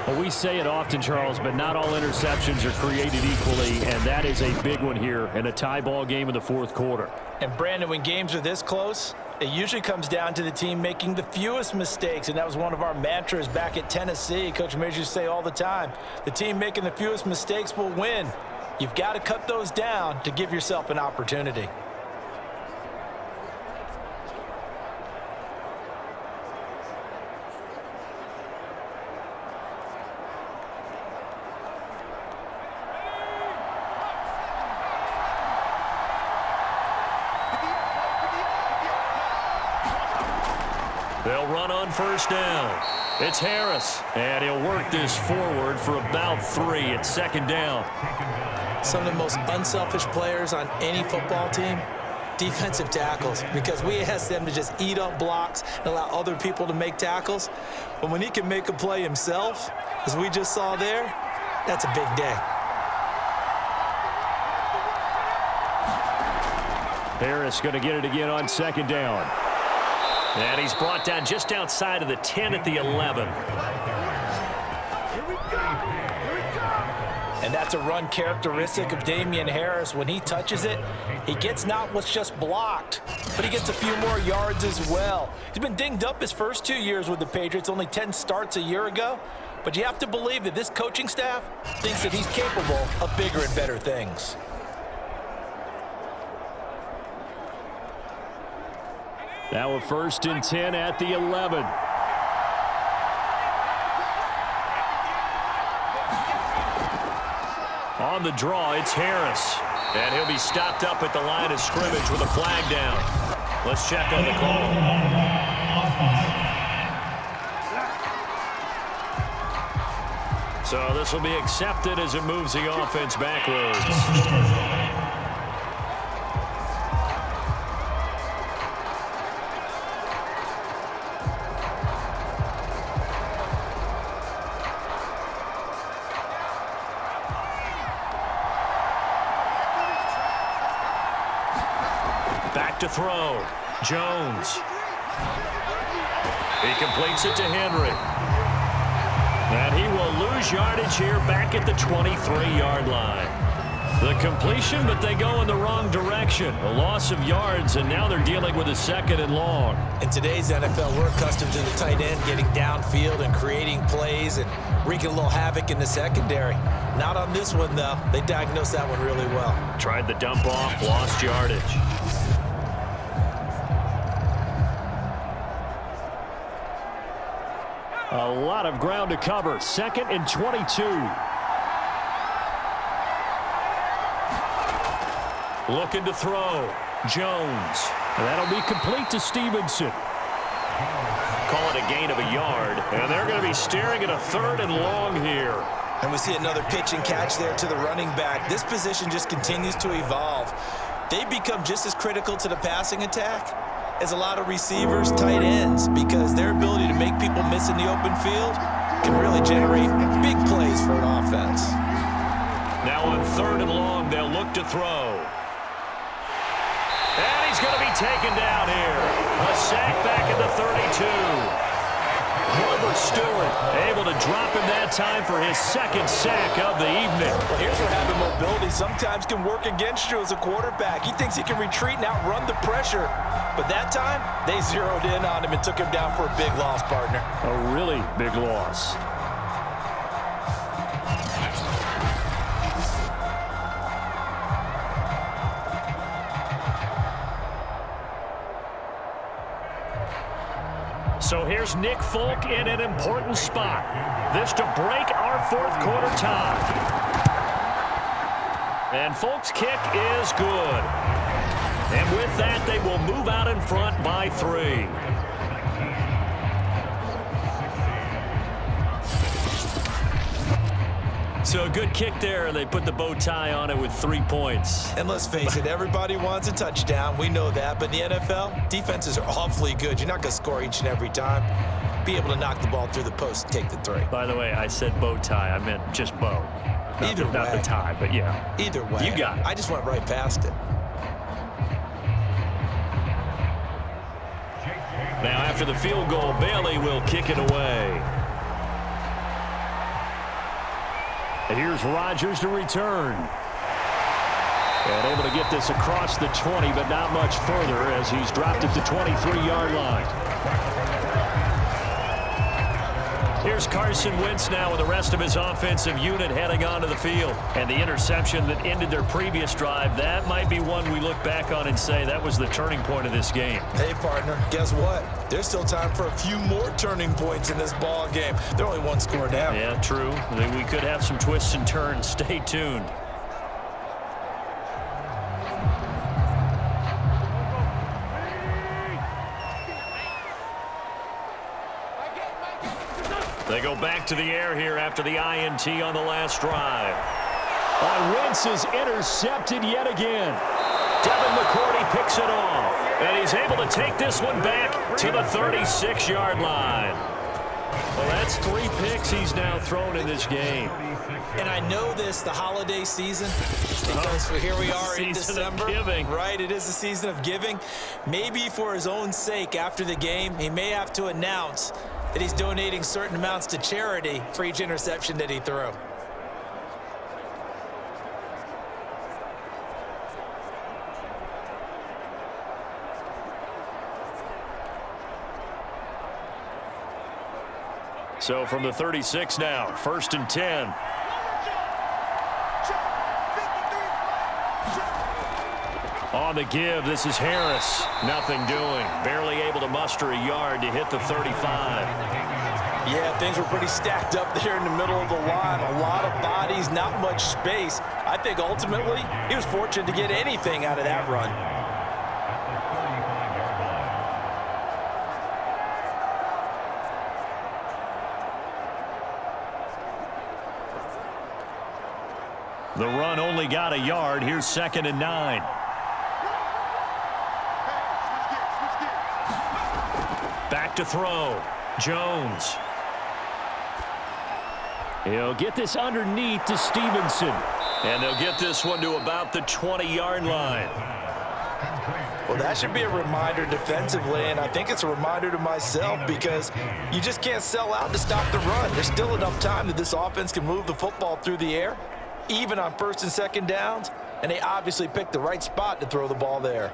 Well, we say it often, Charles, but not all interceptions are created equally, and that is a big one here in a tie ball game in the 4th quarter. And, Brandon, when games are this close, it usually comes down to the team making the fewest mistakes, and that was one of our mantras back at Tennessee. Coach Mears used to say all the time, the team making the fewest mistakes will win. You've got to cut those down to give yourself an opportunity. They'll run on first down. It's Harris, and he'll work this forward for about 3 at second down. Some of the most unselfish players on any football team, defensive tackles, because we ask them to just eat up blocks and allow other people to make tackles. But when he can make a play himself, as we just saw there, that's a big day. Harris going to get it again on second down. And he's brought down just outside of the 10 at the 11. And that's a run characteristic of Damian Harris. When he touches it, he gets not what's just blocked, but he gets a few more yards as well. He's been dinged up his first 2 years with the Patriots, only 10 starts a year ago. But you have to believe that this coaching staff thinks that he's capable of bigger and better things. Now a 1st and 10 at the 11. On the draw, it's Harris. And he'll be stopped up at the line of scrimmage with a flag down. Let's check on the call. So this will be accepted as it moves the offense backwards. Back to throw. Jones. He completes it to Henry. And he will lose yardage here back at the 23-yard line. The completion, but they go in the wrong direction. A loss of yards, and now they're dealing with a 2nd and long. In today's NFL, we're accustomed to the tight end getting downfield and creating plays and wreaking a little havoc in the secondary. Not on this one, though. They diagnosed that one really well. Tried the dump off, lost yardage. A lot of ground to cover. 2nd and 22. Looking to throw. Jones. And that'll be complete to Stevenson. Call it a gain of a yard. And they're going to be staring at a 3rd and long here. And we see another pitch and catch there to the running back. This position just continues to evolve. They become just as critical to the passing attack as a lot of receivers, tight ends, because their ability to make people miss in the open field can really generate big plays for an offense. Now on 3rd and long, they'll look to throw. And he's going to be taken down here. A sack back at the 32. Grover Stewart able to drop him that time for his 2nd sack of the evening. Well, here's where having mobility sometimes can work against you as a quarterback. He thinks he can retreat and outrun the pressure. But that time, they zeroed in on him and took him down for a big loss, partner. A really big loss. So here's Nick Folk in an important spot. This to break our 4th quarter tie. And Folk's kick is good. And with that, they will move out in front by 3. So a good kick there, and they put the bow tie on it with 3 points. And let's face it, everybody wants a touchdown. We know that. But in the NFL, defenses are awfully good. You're not going to score each and every time. Be able to knock the ball through the post and take the 3. By the way, I said bow tie. I meant just bow. Not the tie, but yeah. Either way. You got it. I just went right past it. Now after the field goal, Bailey will kick it away. And here's Rodgers to return. And able to get this across the 20, but not much further as he's dropped at the 23-yard line. Here's Carson Wentz now with the rest of his offensive unit heading onto the field. And the interception that ended their previous drive, that might be one we look back on and say that was the turning point of this game. Hey, partner, guess what? There's still time for a few more turning points in this ball game. They're only 1 score down. Yeah, true. We could have some twists and turns. Stay tuned. They go back to the air here after the INT on the last drive. And Wentz is intercepted yet again. Devin McCourty picks it off. And he's able to take this one back to the 36-yard line. Well, that's 3 picks he's now thrown in this game. And I know this, the holiday season, because here we are in December. Right, it is the season of giving. Maybe for his own sake after the game, he may have to announce that he's donating certain amounts to charity for each interception that he threw. So from the 36 now, 1st and 10. On the give, this is Harris. Nothing doing. Barely able to muster a yard to hit the 35. Yeah, things were pretty stacked up there in the middle of the line. A lot of bodies, not much space. I think ultimately he was fortunate to get anything out of that run. The run only got a yard. Here's 2nd and 9. Back to throw. Jones. He'll get this underneath to Stevenson. And they'll get this one to about the 20-yard line. Well, that should be a reminder defensively, and I think it's a reminder to myself because you just can't sell out to stop the run. There's still enough time that this offense can move the football through the air, even on 1st and 2nd downs, and they obviously picked the right spot to throw the ball there.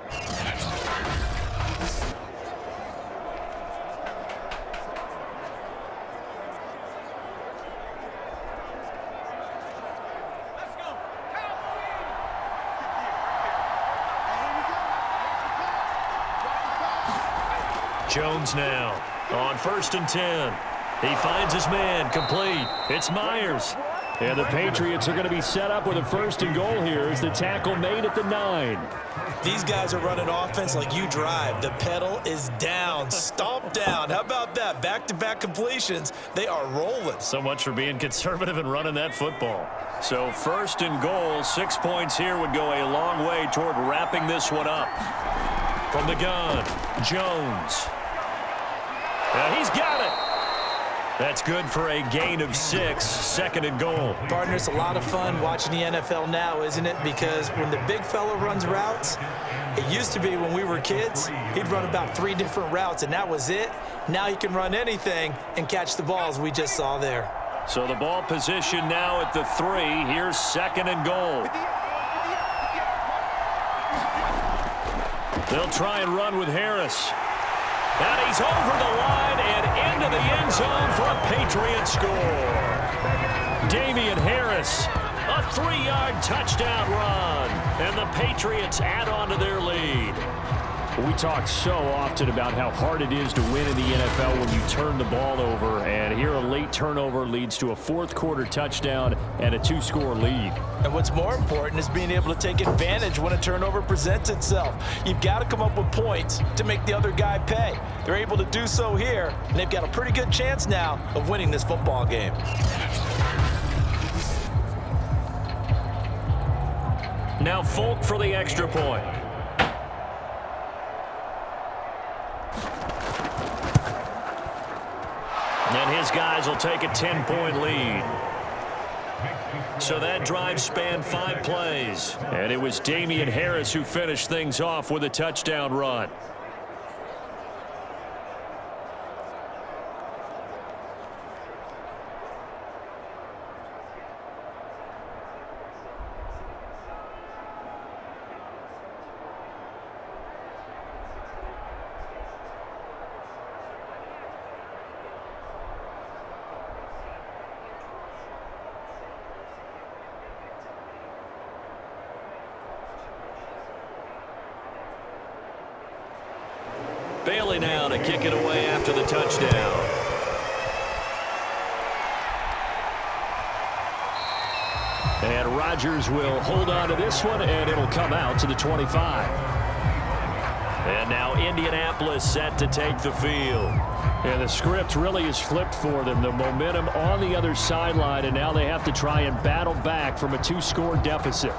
Jones now on 1st and 10. He finds his man, complete. It's Myers. And the Patriots are going to be set up with a 1st and goal here as the tackle made at the 9. These guys are running offense like you drive. The pedal is down, stomp down. How about that? Back-to-back completions. They are rolling. So much for being conservative and running that football. So 1st and goal, 6 points here would go a long way toward wrapping this one up. From the gun, Jones. And he's got it. That's good for a gain of 6, 2nd and goal. Partner, it's a lot of fun watching the NFL now, isn't it? Because when the big fella runs routes, it used to be when we were kids, he'd run about 3 different routes, and that was it. Now he can run anything and catch the balls we just saw there. So the ball position now at the 3. Here's 2nd and goal. They'll try and run with Harris. And he's over the line and into the end zone for a Patriot score. Damian Harris, a 3-yard touchdown run. And the Patriots add on to their lead. We talk so often about how hard it is to win in the NFL when you turn the ball over. And here a late turnover leads to a 4th-quarter touchdown and a 2-score lead. And what's more important is being able to take advantage when a turnover presents itself. You've got to come up with points to make the other guy pay. They're able to do so here, and they've got a pretty good chance now of winning this football game. Now Folk for the extra point. And his guys will take a 10-point lead. So that drive spanned 5 plays. And it was Damian Harris who finished things off with a touchdown run. Bailey now to kick it away after the touchdown. And Rodgers will hold on to this one, and it'll come out to the 25. And now Indianapolis set to take the field. And the script really is flipped for them. The momentum on the other sideline, and now they have to try and battle back from a 2-score deficit.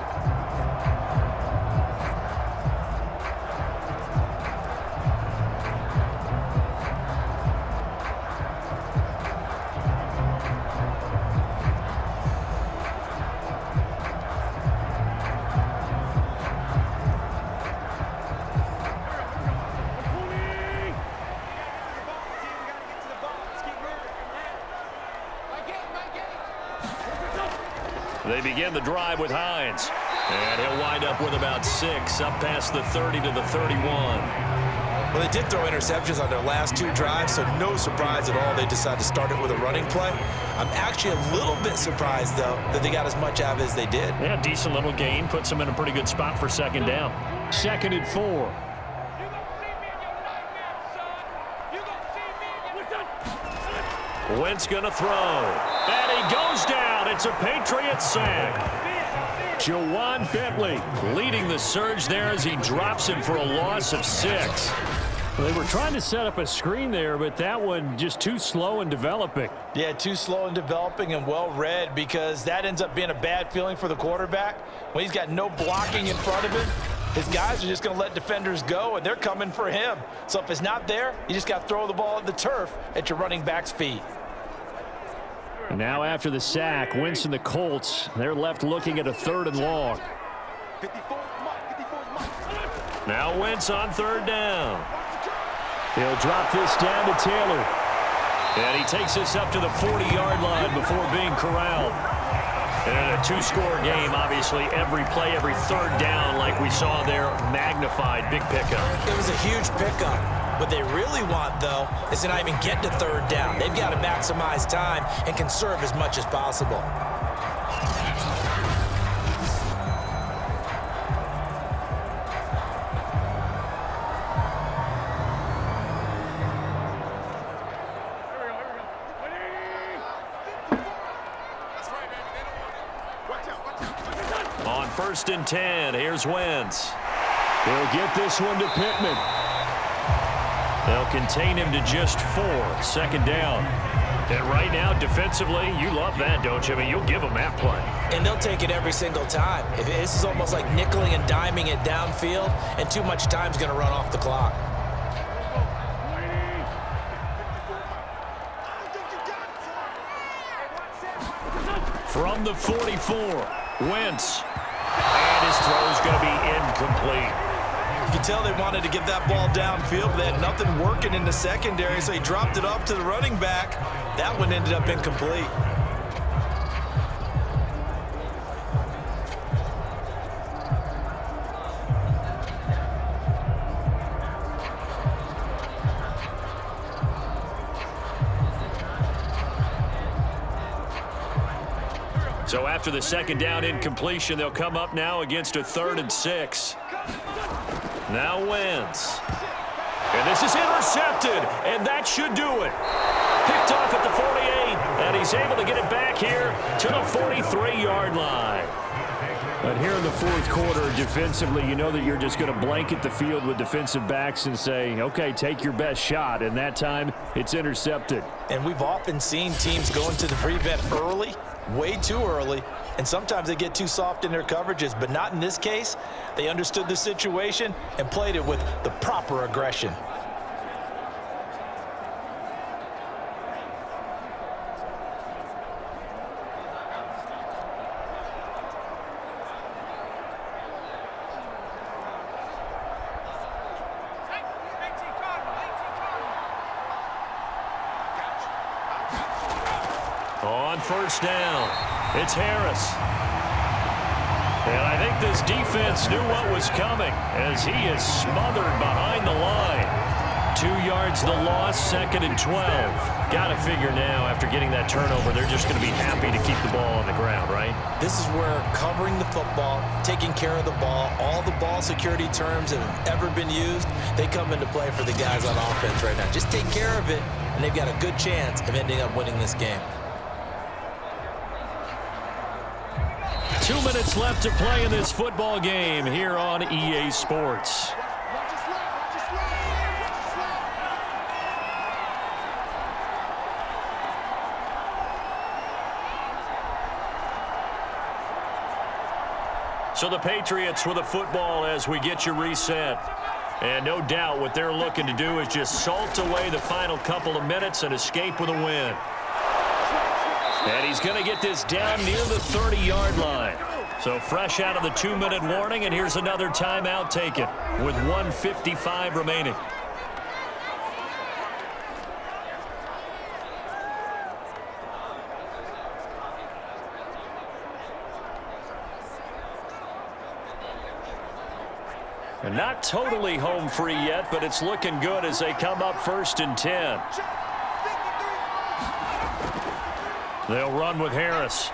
They begin the drive with Hines. And he'll wind up with about 6, up past the 30 to the 31. Well, they did throw interceptions on their last 2 drives, so no surprise at all they decided to start it with a running play. I'm actually a little bit surprised, though, that they got as much out of it as they did. Yeah, decent little gain. Puts them in a pretty good spot for second down. 2nd and 4. Wentz going to throw. And he goes down. It's a Patriots sack. Jawan Bentley leading the surge there as he drops him for a loss of 6. Well, they were trying to set up a screen there, but that one just too slow in developing. Yeah, too slow in developing and well read, because that ends up being a bad feeling for the quarterback. When he's got no blocking in front of him, his guys are just going to let defenders go, and they're coming for him. So if it's not there, you just got to throw the ball at the turf at your running back's feet. Now after the sack, Wentz and the Colts, they're left looking at a 3rd and long. Now Wentz on 3rd down. He'll drop this down to Taylor. And he takes this up to the 40-yard line before being corralled. And a 2-score game, obviously, every play, every 3rd down, like we saw there, magnified, big pickup. It was a huge pickup. What they really want, though, is to not even get to 3rd down. They've got to maximize time and conserve as much as possible. On 1st and 10, here's Wentz. He'll get this one to Pittman. They'll contain him to just 4, 2nd down. And right now, defensively, you love that, don't you? I mean, you'll give them that play. And they'll take it every single time. This is almost like nickeling and diming it downfield, and too much time's going to run off the clock. From the 44, Wentz. And his throw's going to be incomplete. You can tell they wanted to get that ball downfield, but they had nothing working in the secondary, so he dropped it off to the running back. That one ended up incomplete. So after the 2nd down incompletion, they'll come up now against a 3rd and 6. Now Wentz. And this is intercepted, and that should do it. Picked off at the 48, and he's able to get it back here to the 43-yard line. But here in the 4th quarter, defensively, you know that you're just going to blanket the field with defensive backs and say, okay, take your best shot. And that time, it's intercepted. And we've often seen teams go into the prevent early, way too early, and sometimes they get too soft in their coverages, but not in this case. They understood the situation and played it with the proper aggression. On 1st down, it's Harris. And I think this defense knew what was coming as he is smothered behind the line. 2 yards the loss, 2nd and 12. Got to figure now, after getting that turnover, they're just going to be happy to keep the ball on the ground, right? This is where covering the football, taking care of the ball, all the ball security terms that have ever been used, they come into play for the guys on offense right now. Just take care of it, and they've got a good chance of ending up winning this game. 2 minutes left to play in this football game here on EA Sports. So the Patriots with a football as we get you reset. And no doubt what they're looking to do is just salt away the final couple of minutes and escape with a win. And he's going to get this down near the 30-yard line. So fresh out of the 2-minute warning, and here's another timeout taken with 1:55 remaining. And not totally home free yet, but it's looking good as they come up 1st and 10. They'll run with Harris.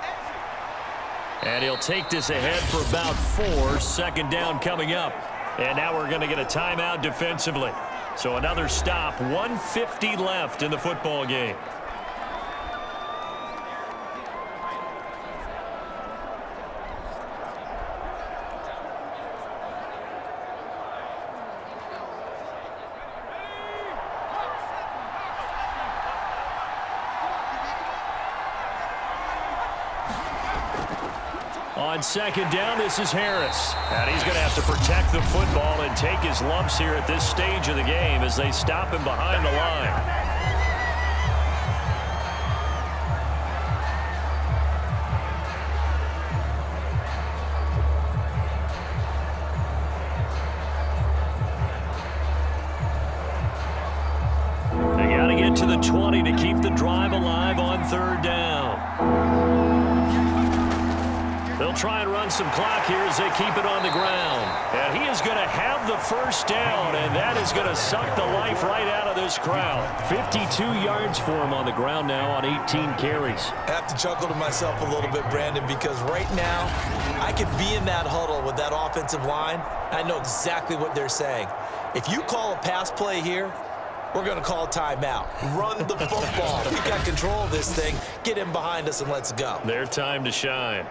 And he'll take this ahead for about 4. 2nd down coming up. And now we're going to get a timeout defensively. So another stop. 1:50 left in the football game. On 2nd down, this is Harris. And he's going to have to protect the football and take his lumps here at this stage of the game as they stop him behind the line. They got to get to the 20 to keep the drive alive on 3rd down. They'll try and run some clock here as they keep it on the ground. And he is going to have the 1st down, and that is going to suck the life right out of this crowd. 52 yards for him on the ground now on 18 carries. I have to chuckle to myself a little bit, Brandon, because right now I could be in that huddle with that offensive line. I know exactly what they're saying. If you call a pass play here, we're going to call a timeout. Run the football. We got control of this thing. Get him behind us and let's go. Their time to shine.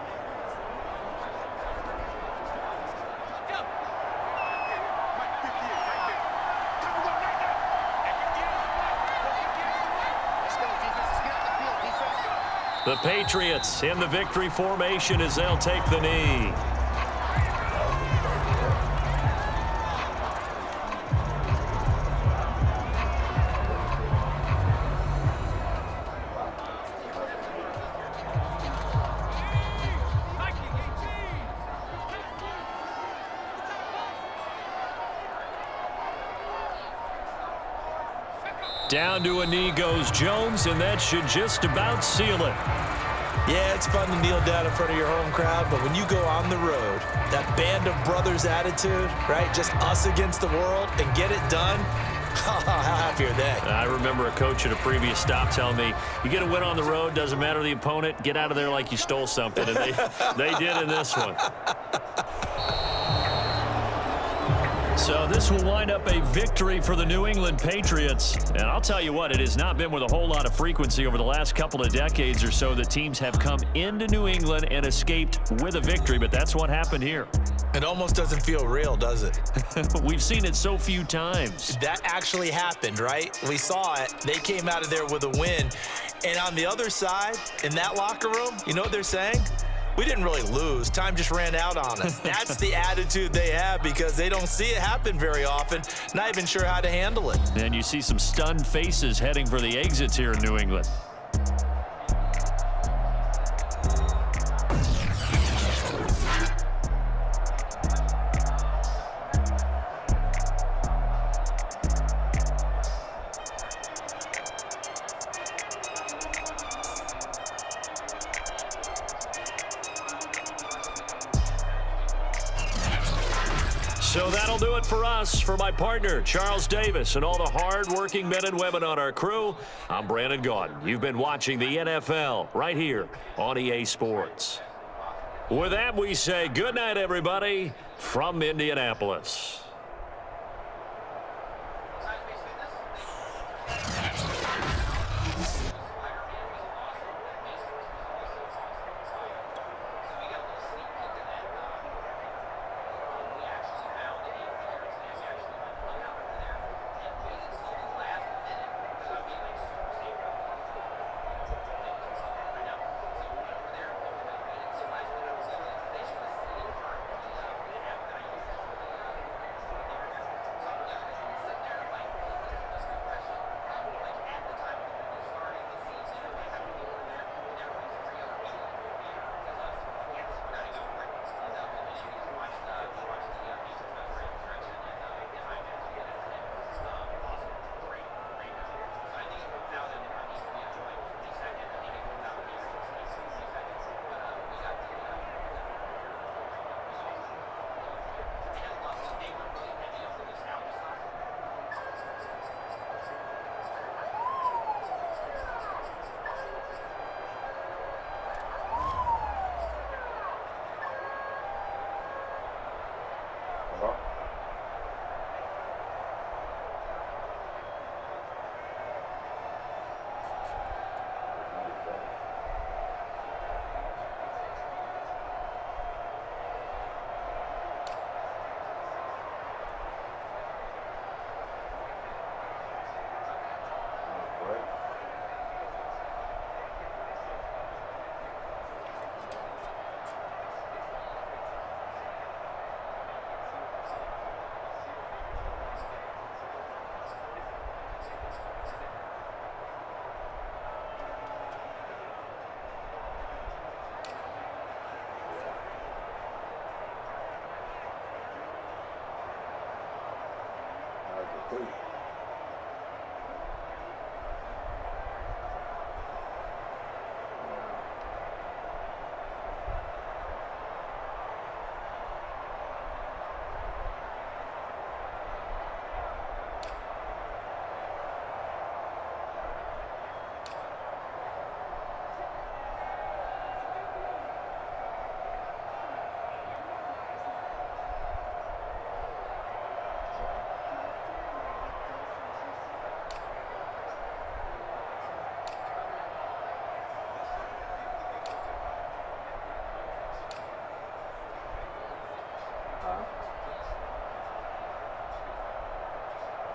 The Patriots in the victory formation as they'll take the knee. Down to a knee goes Jones, and that should just about seal it. Yeah, it's fun to kneel down in front of your home crowd, but when you go on the road, that band of brothers attitude, right, just us against the world, and get it done, how happy are they? I remember a coach at a previous stop telling me, you get a win on the road, doesn't matter the opponent, get out of there like you stole something, and they did in this one. So this will wind up a victory for the New England Patriots. And I'll tell you what, it has not been with a whole lot of frequency over the last couple of decades or so that teams have come into New England and escaped with a victory, but that's what happened here. It almost doesn't feel real, does it? We've seen it so few times. That actually happened, right? We saw it. They came out of there with a win. And on the other side, in that locker room, you know what they're saying? We didn't really lose. Time just ran out on us. That's the attitude they have because they don't see it happen very often. Not even sure how to handle it. And you see some stunned faces heading for the exits here in New England. So that'll do it for us. For my partner, Charles Davis, and all the hard-working men and women on our crew, I'm Brandon Gaudin. You've been watching the NFL right here on EA Sports. With that, we say good night, everybody, from Indianapolis. too.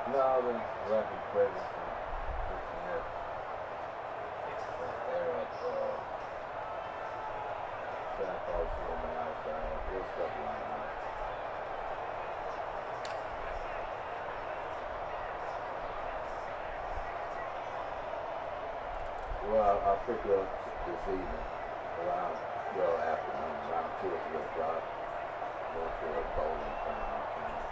No, I've been wrapping presents and fixing that. There at Santa Claus on the outside. Little stuff like that. Well, I'll pick up this evening around, afternoon, around 2 or 3 o'clock. Go to a bowling tournament.